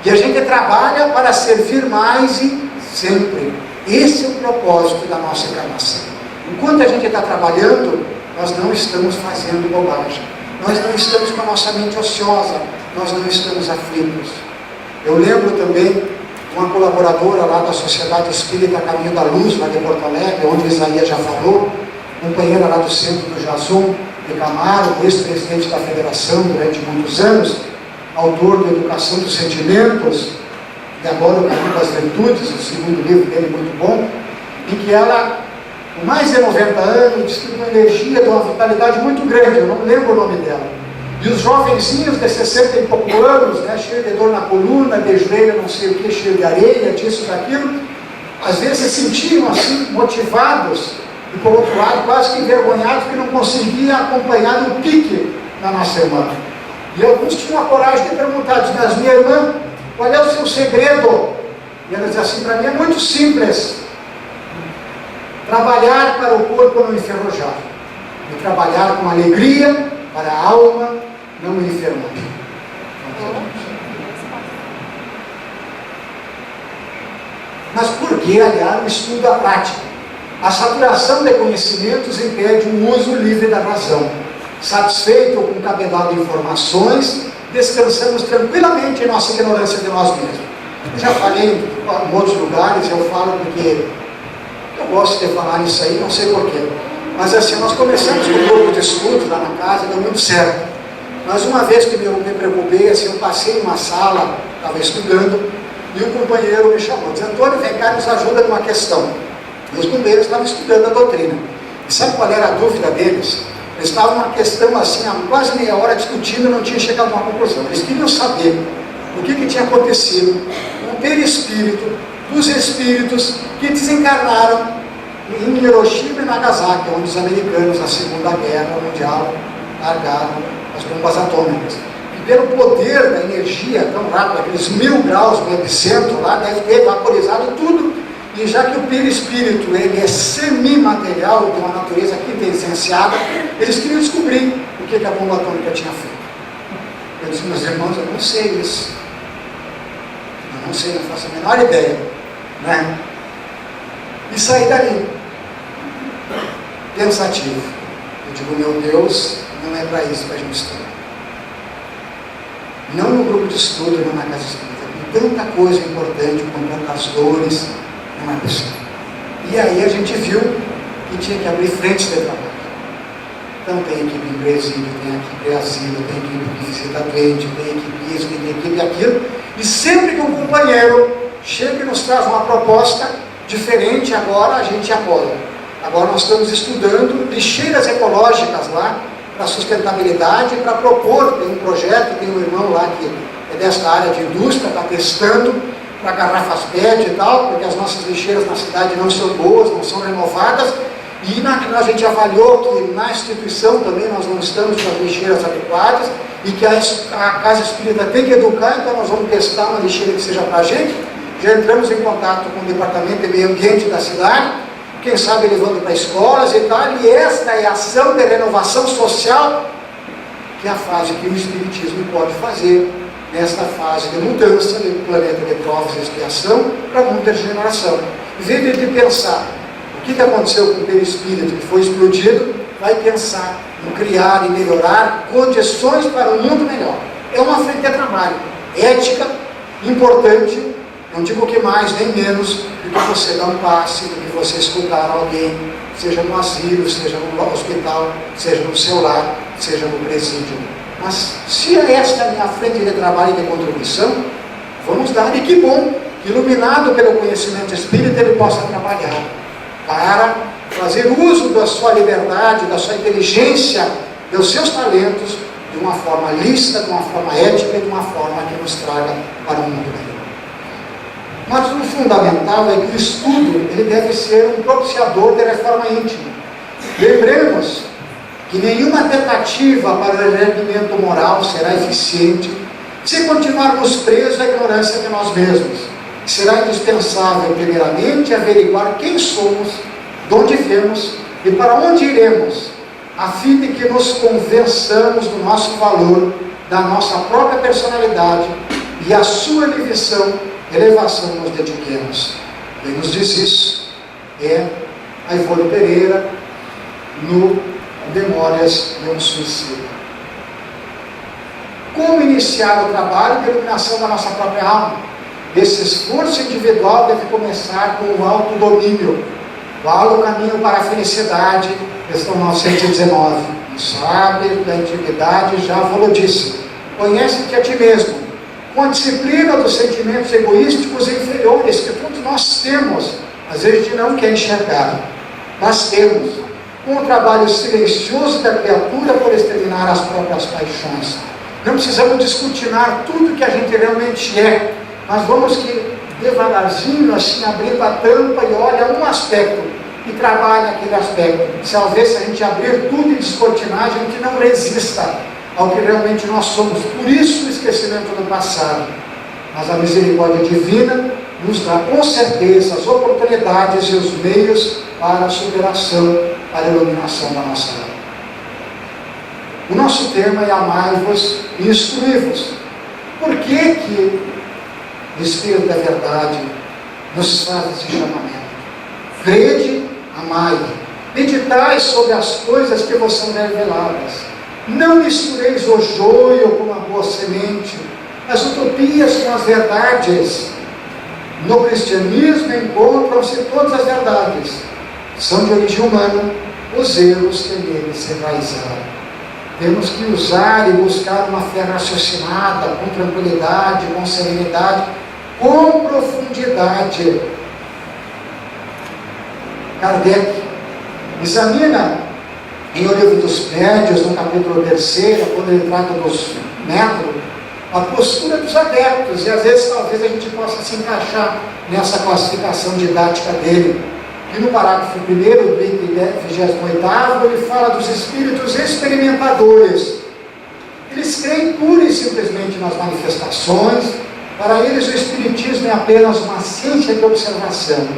E a gente trabalha para servir mais e sempre. Esse é o propósito da nossa encarnação. Enquanto a gente está trabalhando, nós não estamos fazendo bobagem. Nós não estamos com a nossa mente ociosa. Nós não estamos aflitos. Eu lembro também de uma colaboradora lá da Sociedade Espírita Caminho da Luz, lá de Porto Alegre, onde o Isaías já falou, companheira lá do centro do Jazum, de Camargo, ex-presidente da federação durante muitos anos, autor da Educação dos Sentimentos, e agora o Caminho das Virtudes, o segundo livro dele muito bom, em que ela, com mais de 90 anos, distribui uma energia de uma vitalidade muito grande, eu não lembro o nome dela. E os jovenzinhos de 60 e poucos anos, né, cheio de dor na coluna, de joelho, não sei o que, cheio de areia, disso, daquilo, às vezes se sentiam assim, motivados, e por outro lado, quase que envergonhados, que não conseguiam acompanhar o pique da nossa irmã. E alguns tinham a coragem de perguntar, dizendo, mas minha irmã, qual é o seu segredo? E ela diz assim, para mim é muito simples. Trabalhar para o corpo não enferrujar. E trabalhar com alegria para a alma não enfermar. Mas por que aliar o estudo à prática? A saturação de conhecimentos impede um uso livre da razão. Satisfeito com o cabedal de informações, descansamos tranquilamente em nossa ignorância de nós mesmos. Eu já falei em outros lugares, eu falo porque eu gosto de falar isso aí, não sei porquê. Mas assim, nós começamos com um grupo de estudos lá na casa, deu muito certo. Mas uma vez que eu me preocupei, assim, eu passei em uma sala, estava estudando, e um companheiro me chamou, disse: Antônio, vem cá, nos ajuda numa questão. E os bombeiros estavam estudando a doutrina. E sabe qual era a dúvida deles? Eles estavam uma questão assim, há quase meia hora discutindo e não tinham chegado a uma conclusão. Eles queriam saber o que tinha acontecido com o perispírito dos espíritos que desencarnaram em Hiroshima e Nagasaki, onde os americanos, na Segunda Guerra Mundial, largaram as bombas atômicas. E pelo poder da energia tão rápida, aqueles 1000 graus no epicentro lá, deve ter vaporizado tudo. E já que o perispírito ele é semimaterial, de uma natureza quintessenciada, eles queriam descobrir o que a bomba atômica tinha feito. Eu disse: meus irmãos, eu não sei isso. Eu não sei, não faço a menor ideia. Né? E saí dali, pensativo. Eu digo: meu Deus, não é para isso que a gente estuda. Não no grupo de estudo, não na casa espírita. Com tanta coisa importante, com tantas dores, não é possível. E aí a gente viu que tinha que abrir frentes de trabalho. Então tem equipe em presídio, tem equipe em asilo, tem equipe que visita doente, tem equipe isso, tem equipe aquilo. E sempre que um companheiro chega e nos traz uma proposta diferente, agora a gente apoia. Agora nós estamos estudando lixeiras ecológicas lá, para sustentabilidade, para propor. Tem um projeto, tem um irmão lá que é desta área de indústria, está testando para garrafas PET e tal, porque as nossas lixeiras na cidade não são boas, não são renovadas, e a gente avaliou que na instituição também nós não estamos com as lixeiras adequadas, e que a Casa Espírita tem que educar, então nós vamos testar uma lixeira que seja para a gente. Já entramos em contato com o Departamento de Meio Ambiente da cidade, quem sabe levando para escolas e tal, e esta é a ação de renovação social, que é a fase que o Espiritismo pode fazer, nesta fase de mudança do planeta de provas e expiação para muita regeneração. Em vez de pensar o que aconteceu com o perispírito que foi explodido, vai pensar em criar e melhorar condições para um mundo melhor. É uma frente de trabalho ética, importante. Não digo que mais nem menos do que você dar um passe, do que você escutar alguém, seja no asilo, seja no hospital, seja no seu lar, seja no presídio. Mas se esta é a minha frente de trabalho e de contribuição, vamos dar, e que bom, iluminado pelo conhecimento espírita, ele possa trabalhar para fazer uso da sua liberdade, da sua inteligência, dos seus talentos, de uma forma lícita, de uma forma ética e de uma forma que nos traga para um mundo melhor. Mas o fundamental é que o estudo ele deve ser um propiciador de reforma íntima. Lembremos que nenhuma tentativa para o erguimento moral será eficiente se continuarmos presos à ignorância de nós mesmos. Será indispensável, primeiramente, averiguar quem somos, de onde viemos e para onde iremos, a fim de que nos convençamos do nosso valor, da nossa própria personalidade e a sua elevação nos dediquemos. Quem nos diz isso é a Ivone Pereira, no Memórias de um Suicida. Como iniciar o trabalho de iluminação da nossa própria alma? Esse esforço individual deve começar com o autodomínio. Qual o caminho para a felicidade? Questão 919. O sábio da antiguidade já vos disse: conhece-te a ti mesmo, com a disciplina dos sentimentos egoísticos e inferiores que todos nós temos. Às vezes a gente não quer enxergar, mas temos. Com o trabalho silencioso da criatura por exterminar as próprias paixões. Não precisamos descortinar tudo que a gente realmente é, mas vamos que devagarzinho, assim, abrindo a tampa e olha um aspecto e trabalha aquele aspecto. Talvez se a gente abrir tudo e descortinar, a gente não resista ao que realmente nós somos. Por isso o esquecimento do passado. Mas a misericórdia divina nos dá com certeza as oportunidades e os meios para a superação, para a iluminação da nossa alma. O nosso tema é amai-vos e instruí-vos. Por que o Espírito da Verdade nos faz esse chamamento? Crede, amai, meditai sobre as coisas que vos são reveladas. Não mistureis o joio com a boa semente, as utopias com as verdades. No cristianismo encontram-se todas as verdades. São de origem humana os erros que nele se enraizaram. Temos que usar e buscar uma fé raciocinada, com tranquilidade, com serenidade, com profundidade. Kardec examina em O Livro dos Médiuns, no capítulo 3, quando ele trata dos métodos, a postura dos adeptos, e às vezes talvez a gente possa se encaixar nessa classificação didática dele. E no parágrafo 1º, do item 28º, ele fala dos espíritos experimentadores. Eles creem pura e simplesmente nas manifestações. Para eles o espiritismo é apenas uma ciência de observação,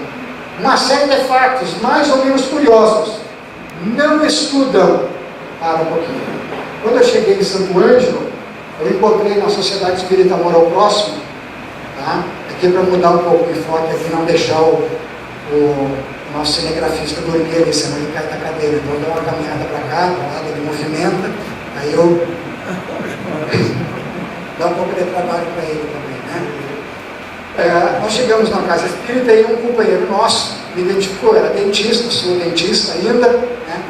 uma série de fatos mais ou menos curiosos. Não estudam. Para um pouquinho. Quando eu cheguei em Santo Ângelo, eu encontrei na Sociedade Espírita Amor ao Próximo, tá? Aqui para mudar um pouco de foto, aqui não deixar o nosso cinegrafista dormir ali, senão ele cai da cadeira. Então eu dou uma caminhada para cá, para lá, ele movimenta, aí eu dá um pouco de trabalho para ele também, né? Nós chegamos na casa espírita e um companheiro nosso me identificou, era dentista, sou dentista ainda, né?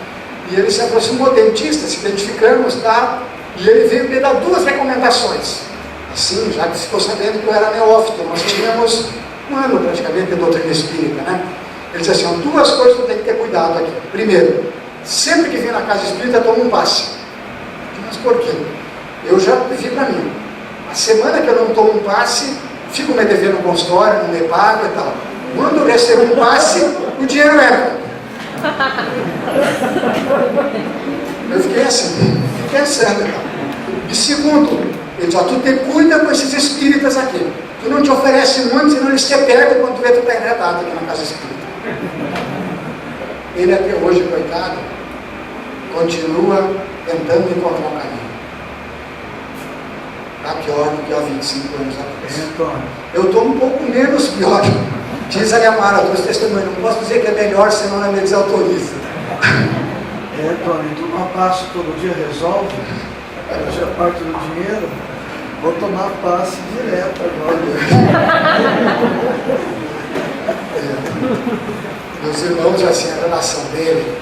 E ele se aproximou, dentista, se identificamos, tá? E ele veio me dar 2 recomendações. Assim, já que ficou sabendo que eu era neófito, nós tínhamos um ano praticamente de doutrina espírita, né? Ele disse assim: 2 coisas que eu tenho que ter cuidado aqui. Primeiro, sempre que vem na casa espírita, toma um passe. Mas por quê? Eu já vi para mim. A semana que eu não tomo um passe, fico me devendo no consultório, não me pago e tal. Quando eu recebo um passe, o dinheiro entra. Eu fiquei assim, pensando. E segundo, ele disse: tu te cuida com esses espíritas aqui. Tu não te oferece muito, senão eles te pegam quando tu vê tu está enredado aqui na casa espírita. Ele até hoje, coitado, continua tentando encontrar um caminho. Está pior do que há 25 anos atrás. Eu estou um pouco menos pior. Diz a Yamara, trouxe testemunho, não posso dizer que é melhor, senão ela me desautoriza. Tony, tomar passe todo dia resolve, já parte do dinheiro, vou tomar passe direto agora. Meus irmãos, assim, a relação dele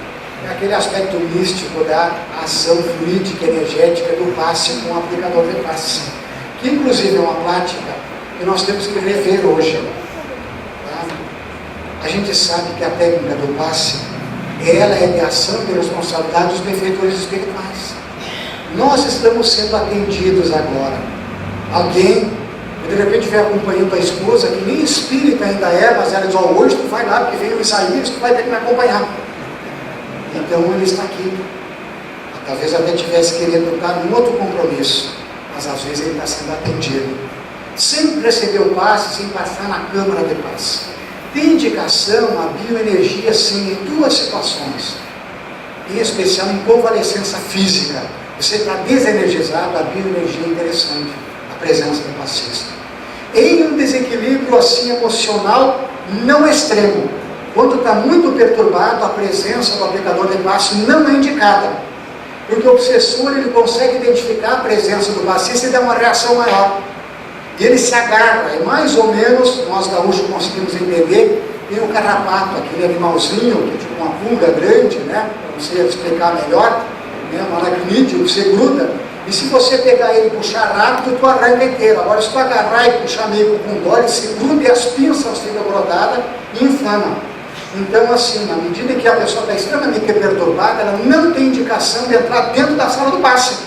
é aquele aspecto místico da ação fluídica e energética do passe com o aplicador de passe, que inclusive é uma prática que nós temos que rever hoje. A gente sabe que a técnica do passe, ela é de ação e de responsabilidade dos benfeitores espirituais. Nós estamos sendo atendidos agora. Alguém, de repente, estiver acompanhando a esposa, que nem espírita ainda é, mas ela diz: hoje tu vai lá, porque vem o Isaías, tu vai ter que me acompanhar. Então ele está aqui. Talvez até tivesse querido estar num outro compromisso, mas às vezes ele está sendo atendido. Sem receber o passe, sem passar na câmara de passe. Tem indicação a bioenergia, sim, em 2 situações, em especial em convalescença física. Você está desenergizado, a bioenergia é interessante, a presença do passista. Em um desequilíbrio assim emocional não extremo, quando está muito perturbado, a presença do aplicador de passe não é indicada, porque o obsessor ele consegue identificar a presença do passista e dá uma reação maior. E ele se agarra, e mais ou menos, nós gaúchos conseguimos entender, tem um carrapato, aquele animalzinho, que é tipo uma pulga grande, né? Não sei explicar melhor, né? Um aracnídeo, você gruda, e se você pegar ele e puxar rápido, tu arranca inteiro. Agora, se tu agarrar e puxar meio com dó, ele se gruda e as pinças ficam grudadas e inflamam. Então, assim, na medida que a pessoa está extremamente perturbada, ela não tem indicação de entrar dentro da sala do passe.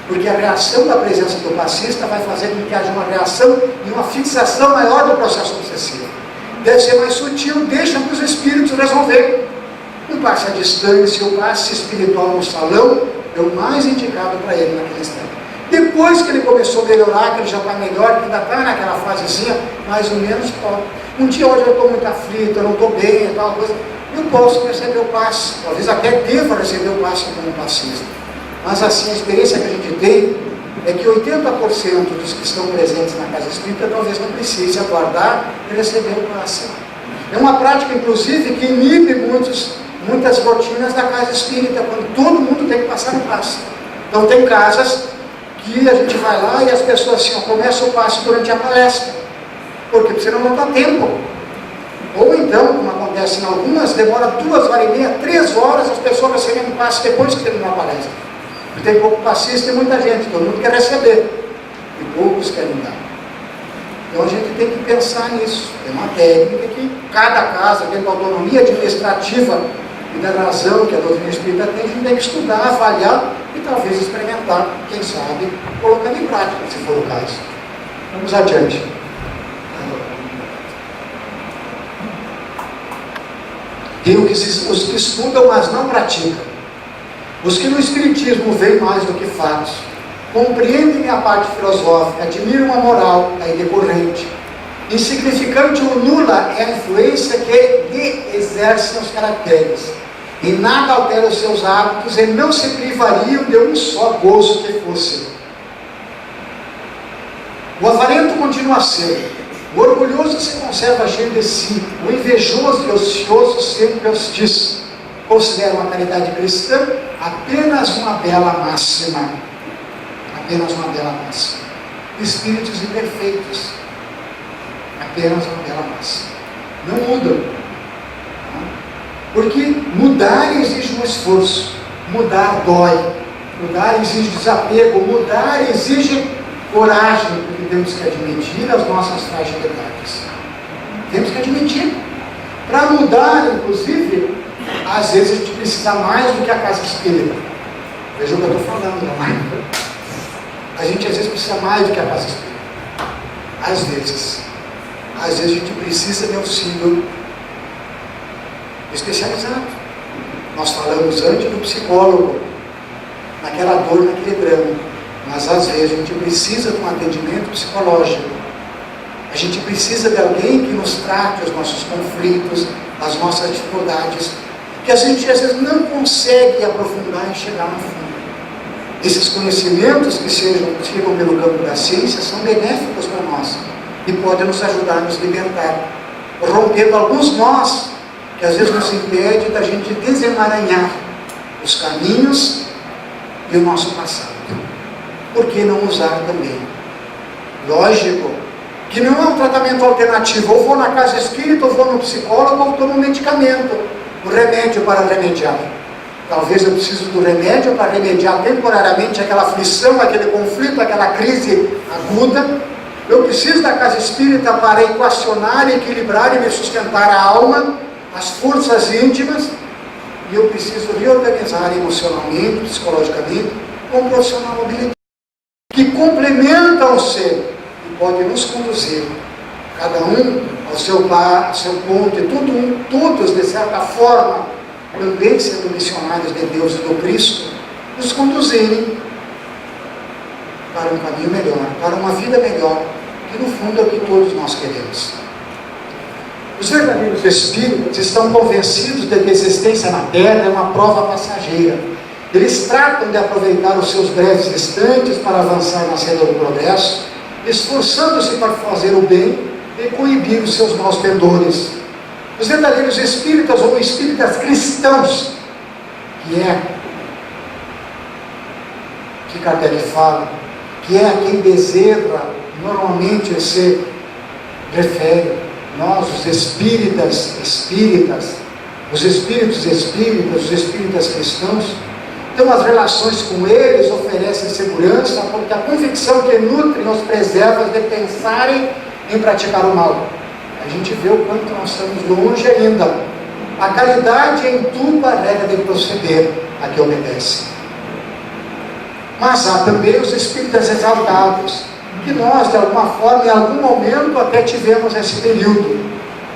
Porque a reação da presença do passista vai fazer com que haja uma reação e uma fixação maior do processo obsessivo. Deve ser mais sutil, deixa para os espíritos resolverem. O passe à distância, o passe espiritual no salão, é o mais indicado para ele naquele instante. Depois que ele começou a melhorar, que ele já está melhor, que ainda está naquela fasezinha, mais ou menos, um dia hoje eu estou muito aflito, eu não estou bem, e tal coisa, eu posso receber o passe, talvez até deva receber o passe como passista. Mas assim, a experiência que a gente tem é que 80% dos que estão presentes na casa espírita talvez não precise aguardar e receber o passe. É uma prática, inclusive, que inibe muitas rotinas da casa espírita, quando todo mundo tem que passar no passe. Então tem casas que a gente vai lá e as pessoas assim, começam o passe durante a palestra. Por quê? Porque senão não dá tempo. Ou então, como acontece em algumas, demora 2 horas e meia, 3 horas, as pessoas recebem o passe depois que terminou a palestra. Tem pouco passista e muita gente, todo mundo quer receber, e poucos querem dar. Então a gente tem que pensar nisso. É uma técnica que cada casa, dentro da autonomia administrativa e da razão que a doutrina espírita tem, a gente tem que estudar, avaliar e talvez experimentar, quem sabe, colocando em prática, se for o caso. Vamos adiante. Tem os que estudam, mas não praticam. Os que no Espiritismo veem mais do que fatos, compreendem a parte filosófica, admiram a moral, aí decorrente. Insignificante ou nula é a influência que lhe exercem os caracteres. Em nada altera os seus hábitos e não se privariam de um só gozo que fosse. O avarento continua a ser. O orgulhoso se conserva cheio de si. O invejoso e ocioso sempre hostiça. Consideram a caridade cristã apenas uma bela máxima. Apenas uma bela máxima. Espíritos imperfeitos. Apenas uma bela máxima. Não mudam. Porque mudar exige um esforço. Mudar dói. Mudar exige desapego. Mudar exige coragem, porque temos que admitir as nossas fragilidades. Temos que admitir. Para mudar, inclusive, às vezes a gente precisa mais do que a casa espírita. Veja o que eu estou falando, não é? A gente às vezes precisa mais do que a casa espírita. Às vezes. Às vezes a gente precisa de auxílio especializado. Nós falamos antes do psicólogo, naquela dor, naquele drama. Mas às vezes a gente precisa de um atendimento psicológico. A gente precisa de alguém que nos trate os nossos conflitos, as nossas dificuldades, que a gente às vezes não consegue aprofundar e chegar no fundo. Esses conhecimentos que chegam pelo campo da ciência são benéficos para nós e podem nos ajudar a nos libertar, rompendo alguns nós que às vezes nos impede da gente desemaranhar os caminhos e o nosso passado. Por que não usar também? Lógico que não é um tratamento alternativo. Ou vou na casa espírita, ou vou no psicólogo, ou tomo um medicamento, o remédio para remediar. Talvez eu preciso do remédio para remediar temporariamente aquela aflição, aquele conflito, aquela crise aguda. Eu preciso da casa espírita para equacionar, equilibrar e me sustentar a alma, as forças íntimas. E eu preciso reorganizar emocionalmente, psicologicamente, com um profissional habilitado, que complementa o ser e pode nos conduzir, cada um ao seu ponto, e todos, de certa forma, também sendo missionários de Deus e do Cristo, nos conduzirem para um caminho melhor, para uma vida melhor, que no fundo é o que todos nós queremos. Os verdadeiros espíritos estão convencidos de que a existência na Terra é uma prova passageira. Eles tratam de aproveitar os seus breves instantes para avançar na senda do progresso, esforçando-se para fazer o bem e coibir os seus maus pendores. Os verdadeiros espíritas, ou espíritas cristãos, que Kardec fala, que é a quem Bezerra normalmente se refere, nós, os espíritas, os espíritos espíritas, os espíritas cristãos. Então as relações com eles oferecem segurança, porque a convicção que nutre nos preserva de pensarem em praticar o mal. A gente vê o quanto nós estamos longe ainda. A caridade entuba a regra de proceder a que obedece. Mas há também os espíritas exaltados, que nós, de alguma forma, em algum momento até tivemos esse período.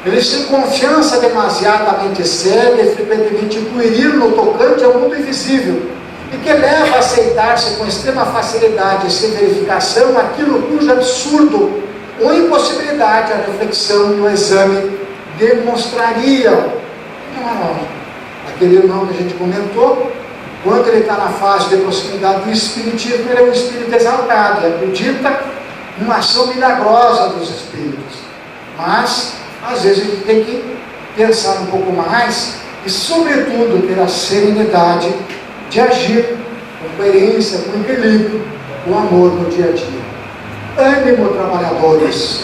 Eles têm confiança demasiadamente cega e frequentemente pueril no tocante ao mundo invisível, e que leva a aceitar-se com extrema facilidade e sem verificação aquilo cujo absurdo ou impossibilidade a reflexão e o exame demonstrariam. Aquele irmão que a gente comentou, quando ele está na fase de proximidade do espiritismo, ele é um espírito exaltado e acredita numa ação milagrosa dos espíritos. Mas às vezes a gente tem que pensar um pouco mais e, sobretudo, ter a serenidade de agir com coerência, com equilíbrio, com amor no dia a dia. Ânimo, trabalhadores,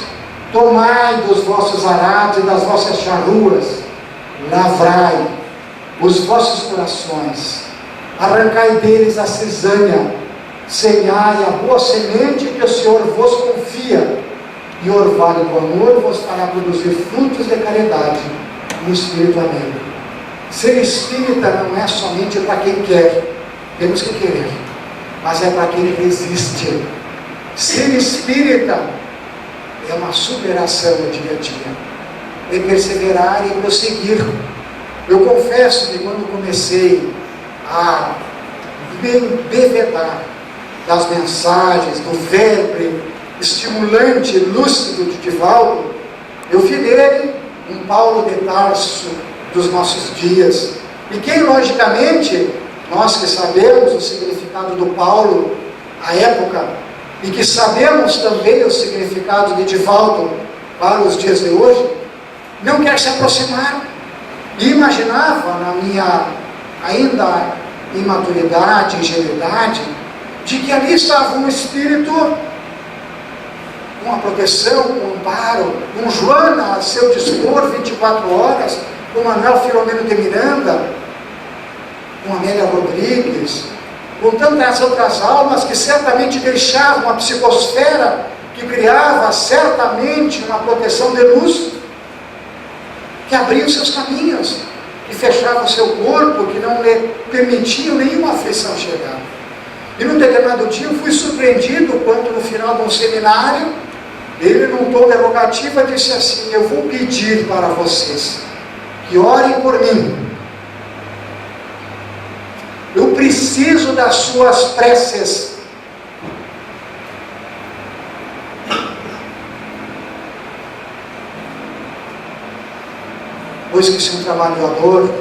tomai dos vossos arados e das vossas charruas, lavrai os vossos corações, arrancai deles a cisanha, semeai a boa semente que o Senhor vos confia, e o orvalho do amor vos fará produzir frutos de caridade no espírito amigo. Ser espírita não é somente para quem quer, temos que querer, mas é para quem resiste. Ser espírita é uma superação no dia a dia, é perseverar e prosseguir. Eu confesso que quando comecei a bevedar das mensagens, do verbo estimulante, lúcido de Divaldo, eu vi nele um Paulo de Tarso dos nossos dias. E quem, logicamente, nós que sabemos o significado do Paulo à época, e que sabemos também o significado de Divaldo para os dias de hoje, não quer se aproximar. E imaginava, na minha ainda imaturidade, ingenuidade, de que ali estava um espírito com uma proteção, com um amparo, com Joana a seu dispor 24 horas, com Manuel Filomeno de Miranda, com Amélia Rodrigues, com tantas outras almas que certamente deixavam a psicosfera, que criava certamente uma proteção de luz, que abria os seus caminhos, que fechava o seu corpo, que não lhe permitiam nenhuma aflição chegar. E num determinado dia eu fui surpreendido quando no final de um seminário, ele num tom de rogativa disse assim: eu vou pedir para vocês que orem por mim. Eu preciso das suas preces. Pois que se um trabalhador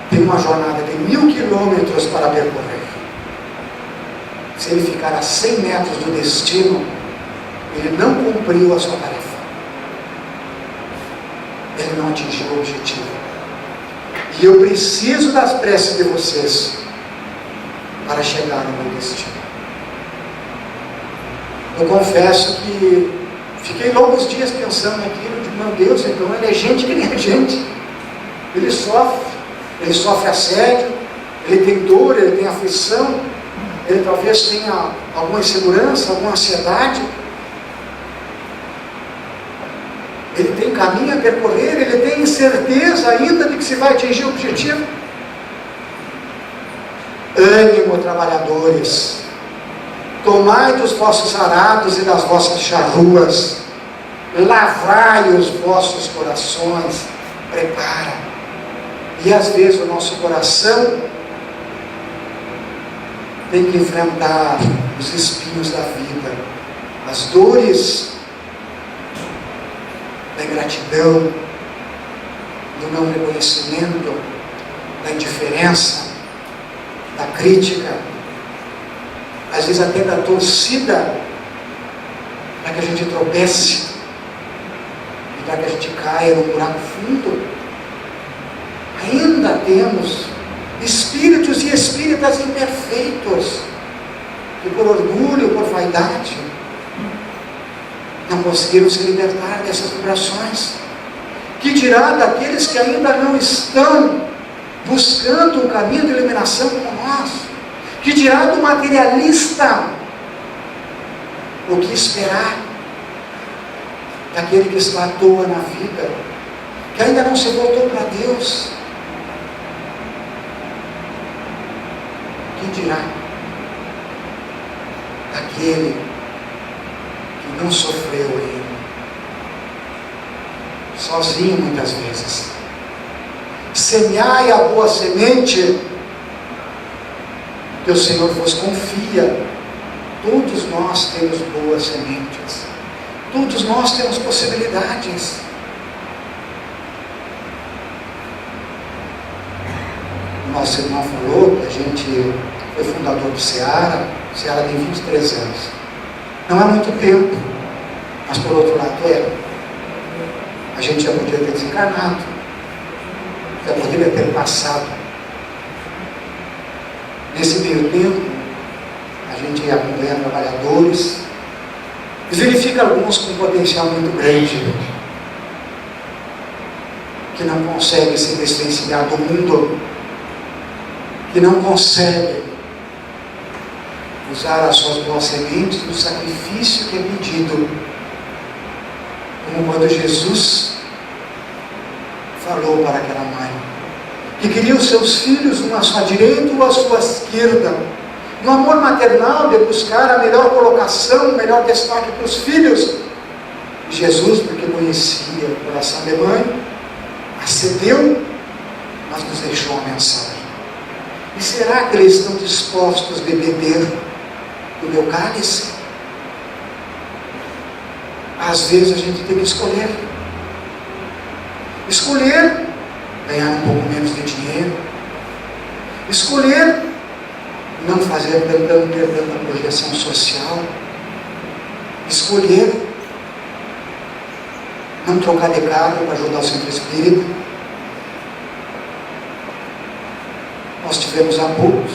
tem uma jornada de 1000 quilômetros para percorrer, se ele ficar a 100 metros do destino, ele não cumpriu a sua tarefa. Ele não atingiu o objetivo. E eu preciso das preces de vocês para chegar no meu destino. Eu confesso que fiquei longos dias pensando naquilo, de meu Deus, então ele é gente que nem a gente. Ele sofre assédio, ele tem dor, ele tem aflição, ele talvez tenha alguma insegurança, alguma ansiedade. Ele tem caminho a percorrer, ele tem incerteza ainda de que se vai atingir o objetivo. Ânimo, trabalhadores, tomai dos vossos arados e das vossas charruas, lavrai os vossos corações, prepara. E às vezes o nosso coração tem que enfrentar os espinhos da vida, as dores da ingratidão, do não reconhecimento, da indiferença, da crítica, às vezes até da torcida, para que a gente tropece e para que a gente caia num buraco fundo. Ainda temos espíritos e espíritas imperfeitos, que por orgulho, por vaidade, não conseguiram se libertar dessas vibrações. Que dirá daqueles que ainda não estão buscando um caminho de iluminação como nós? Que dirá do materialista? O que esperar daquele que está à toa na vida, que ainda não se voltou para Deus? Que dirá daquele que não sofreu ainda, sozinho muitas vezes? Semeai a boa semente que o Senhor vos confia. Todos nós temos boas sementes, todos nós temos possibilidades. O nosso irmão falou que a gente foi fundador do Seara. O Seara tem 23 anos. Não é muito tempo, mas por outro lado é. A gente já podia ter desencarnado, já poderia ter passado. Nesse meio tempo, a gente acompanha trabalhadores e verifica alguns com potencial muito grande, que não conseguem se desvencilhar do mundo, que não conseguem usar as suas boas sementes no sacrifício que é pedido Como quando Jesus falou para aquela mãe que queria os seus filhos, uma à sua direita ou à sua esquerda, no amor maternal de buscar a melhor colocação, o melhor destaque para os filhos. E Jesus, porque conhecia o coração de mãe, acedeu, mas nos deixou uma mensagem. E será que eles estão dispostos a beber do meu cálice? Às vezes a gente tem que escolher. Escolher ganhar um pouco menos de dinheiro. Escolher não fazer tanta projeção social. Escolher não trocar de carro para ajudar o centro espírita. Nós tivemos há poucos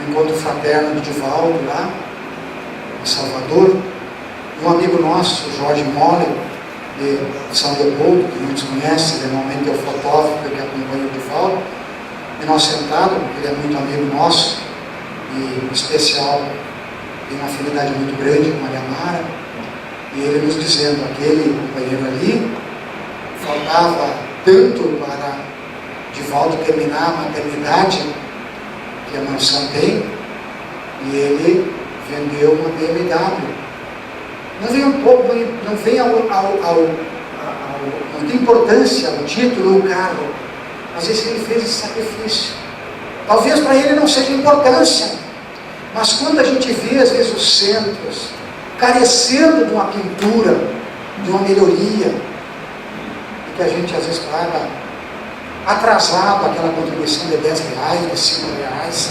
um encontro fraterno do Divaldo lá em Salvador. Um amigo nosso, Jorge Molle, de São Leopoldo, que muitos conhecem, normalmente é o fotógrafo que acompanha o Divaldo, e nós sentados, porque ele é muito amigo nosso, e em especial tem uma afinidade muito grande com a Maria Mara, e ele nos dizendo, aquele companheiro ali, faltava tanto para Divaldo terminar a maternidade que a mansão tem, e ele vendeu uma BMW. Não vem um pouco, não vem não tem importância o título ou o carro. Às vezes ele fez esse sacrifício. Talvez para ele não seja importância, mas quando a gente vê às vezes os centros carecendo de uma pintura, de uma melhoria, e que a gente às vezes paga atrasado aquela contribuição de R$10, de R$5,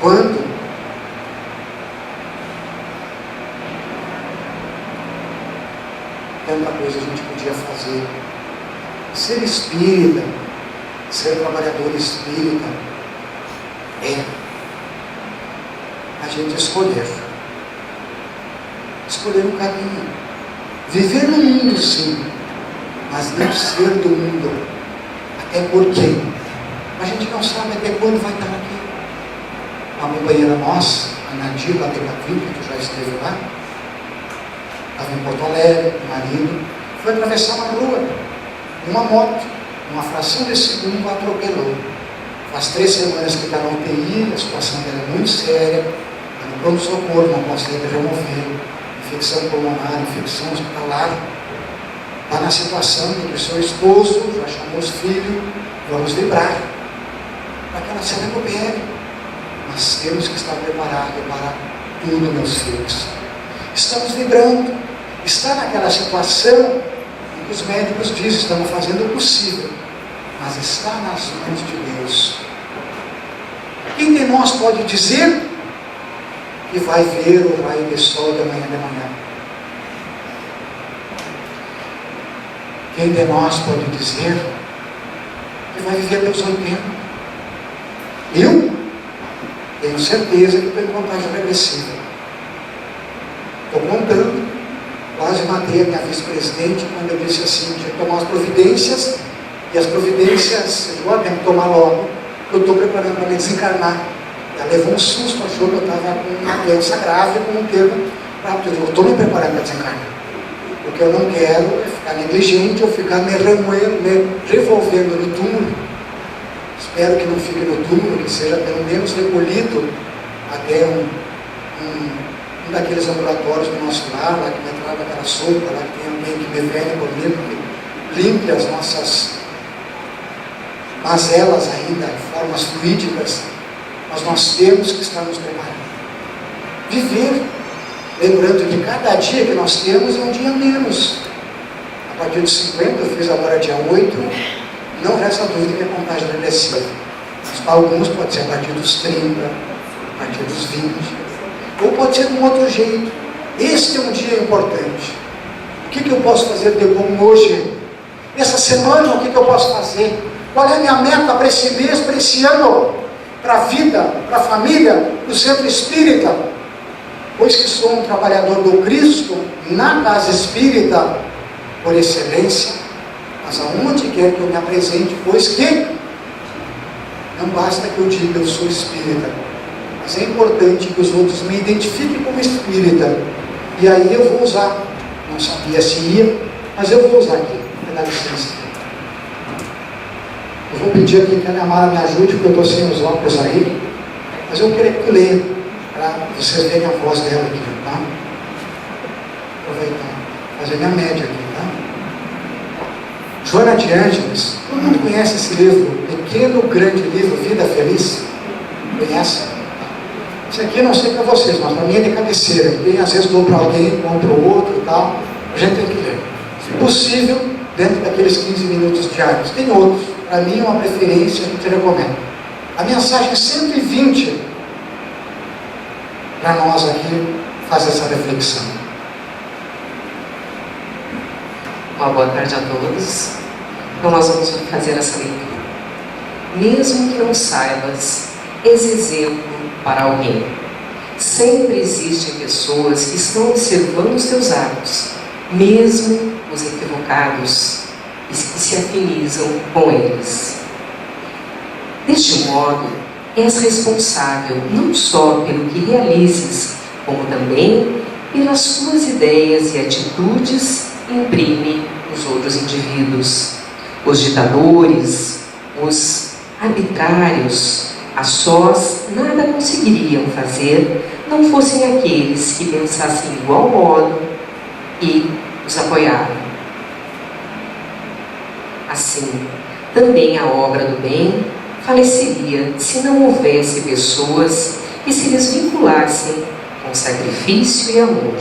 quando tanta coisa a gente podia fazer. Ser espírita, ser trabalhador espírita, é a gente escolher um caminho, viver no mundo sim, mas não ser do mundo, até porque a gente não sabe até quando vai estar aqui. Uma companheira nossa, a Nadir, lá de Catuípe, que já esteve lá, estava em Porto Alegre, o marido foi atravessar uma rua, uma moto, uma fração de segundo atropelou. Faz 3 semanas que está na UTI, a situação dela é muito séria, está no pronto-socorro, não consegue remover, infecção pulmonar, infecção hospitalar, está na situação de que o seu esposo já chamou os filhos, vamos vibrar, para que ela se recupere. Nós temos que estar preparados para tudo, meus filhos. Estamos vibrando. Está naquela situação em que os médicos dizem, estamos fazendo o possível, mas está nas mãos de Deus. Quem de nós pode dizer que vai ver o raio de sol de manhã? Quem de nós pode dizer que vai viver até os 80? Eu tenho certeza que estou em contagem regressiva. Estou contando. Quase matei a minha vice-presidente quando eu disse assim, tinha que tomar as providências, e as providências, eu digo, tem que tomar logo, eu estou preparando para me desencarnar. Ela levou um susto, achou que eu estava com uma doença grave, com um termo rápido. Eu digo, estou me preparando para desencarnar. O que eu não quero é ficar negligente ou ficar me remoendo, me revolvendo no túmulo. Espero que não fique no túmulo, que seja pelo menos recolhido até um daqueles ambulatórios do nosso lar, lá que me traga aquela sopa, lá que tem alguém que me vele comigo, que limpe as nossas mazelas ainda, formas fluídicas, mas nós temos que estar nos preparando. Viver, lembrando que cada dia que nós temos é um dia menos. A partir dos 50, eu fiz agora dia 8, não resta dúvida que a contagem regressiva. Mas para alguns pode ser a partir dos 30, a partir dos 20. Ou pode ser de um outro jeito. Este é um dia importante. O que eu posso fazer de bom hoje? Essa semana, o que eu posso fazer? Qual é a minha meta para esse mês, para esse ano? Para a vida, para a família, para o centro espírita? Pois que sou um trabalhador do Cristo, na casa espírita, por excelência, mas aonde quer que eu me apresente, pois que não basta que eu diga eu sou espírita, mas é importante que os outros me identifiquem como espírita, e aí eu vou usar não sabia se ia, mas eu vou usar aqui, me dá licença. Eu vou pedir aqui que a minha Mara me ajude, porque eu estou sem os óculos aí, mas eu queria que eu leia, para vocês verem a voz dela aqui, tá? Aproveitar, fazer minha média aqui, tá? Joana de Ângeles, todo mundo conhece esse livro, Pequeno Grande Livro, Vida Feliz? Conhece? Isso aqui eu não sei para vocês, mas para mim é de cabeceira. E às vezes dou para alguém, compro outro e tal. A gente tem que ler. Se possível, dentro daqueles 15 minutos diários. Tem outros. Para mim é uma preferência, a gente recomenda. A mensagem 120 para nós aqui faz essa reflexão. Uma boa tarde a todos. Então nós vamos fazer essa leitura. Mesmo que não saibas, és exemplo para alguém. Sempre existem pessoas que estão observando os teus atos, mesmo os equivocados, e que se afinizam com eles. Deste modo, és responsável não só pelo que realizes, como também pelas tuas ideias e atitudes imprime nos outros indivíduos. Os ditadores, os arbitrários, a sós nada conseguiriam fazer, não fossem aqueles que pensassem de igual modo e os apoiaram. Assim, também a obra do bem faleceria se não houvesse pessoas que se lhes vinculassem com sacrifício e amor.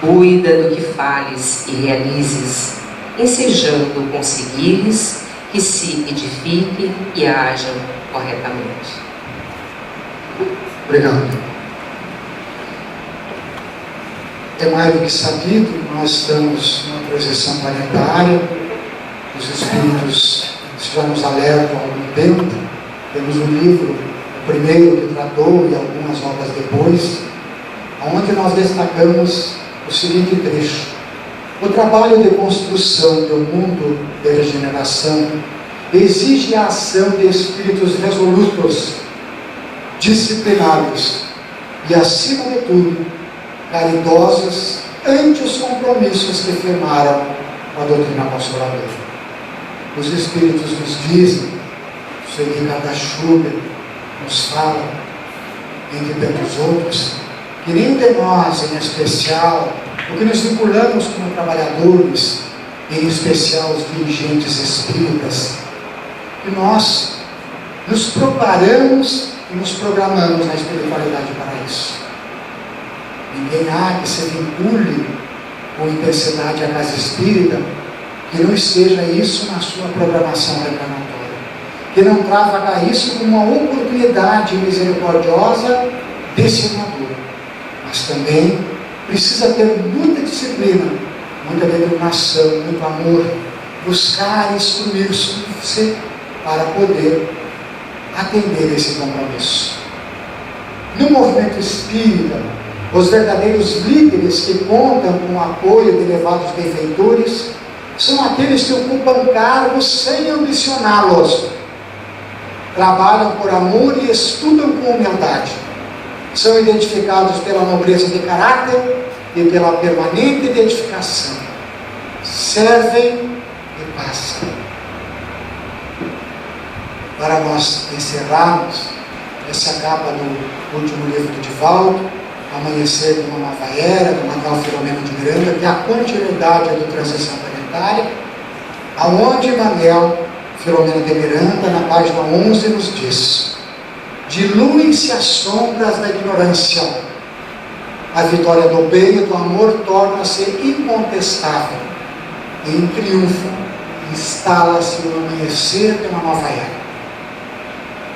Cuida do que fales e realizes, ensejando conseguires que se edifiquem e ajam corretamente. Obrigado. É mais do que sabido, nós estamos numa transição planetária, os espíritos já nos alertam há algum tempo. Temos um livro, o primeiro que tratou e algumas obras depois, onde nós destacamos o seguinte trecho: o trabalho de construção do mundo de regeneração exige a ação de espíritos resolutos, disciplinados e, acima de tudo, caridosos ante os compromissos que firmaram com a doutrina consoladora. Os espíritos nos dizem, o Sr. Ricardo Schubert nos fala, entre tantos outros, que nenhum de nós, em especial, o que nos vinculamos como trabalhadores, em especial os dirigentes espíritas, que nós nos preparamos e nos programamos na espiritualidade para isso. Ninguém há que se vincule com intensidade à casa espírita que não esteja isso na sua programação reclamatória, que não traga isso como uma oportunidade misericordiosa disciplinadora, mas também precisa ter muita disciplina, muita determinação, muito amor, buscar instruir-se para poder atender esse compromisso. No movimento espírita, os verdadeiros líderes que contam com o apoio de elevados benfeitores são aqueles que ocupam cargos sem ambicioná-los, trabalham por amor e estudam com humildade, são identificados pela nobreza de caráter e pela permanente identificação, servem e passam. Para nós encerrarmos essa capa do último livro do Divaldo, Amanhecer de uma Nova Era, do Manuel Filomeno de Miranda, que é a continuidade do Transição Planetária, aonde Manuel Filomeno de Miranda, na página 11, nos diz: diluem-se as sombras da ignorância, a vitória do bem e do amor torna-se incontestável, e em triunfo instala-se o amanhecer de uma nova era.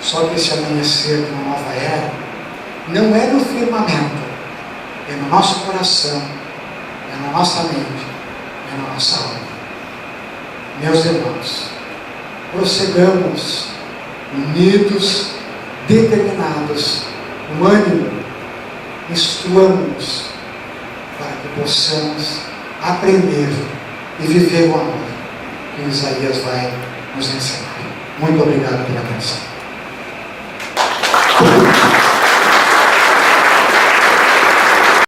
Só que esse amanhecer de uma nova era não é no firmamento, é no nosso coração, é na nossa mente, é na nossa alma. Meus irmãos, prossigamos unidos, determinados, com ânimo, instruamos para que possamos aprender e viver o amor que Isaías vai nos ensinar. Muito obrigado pela atenção.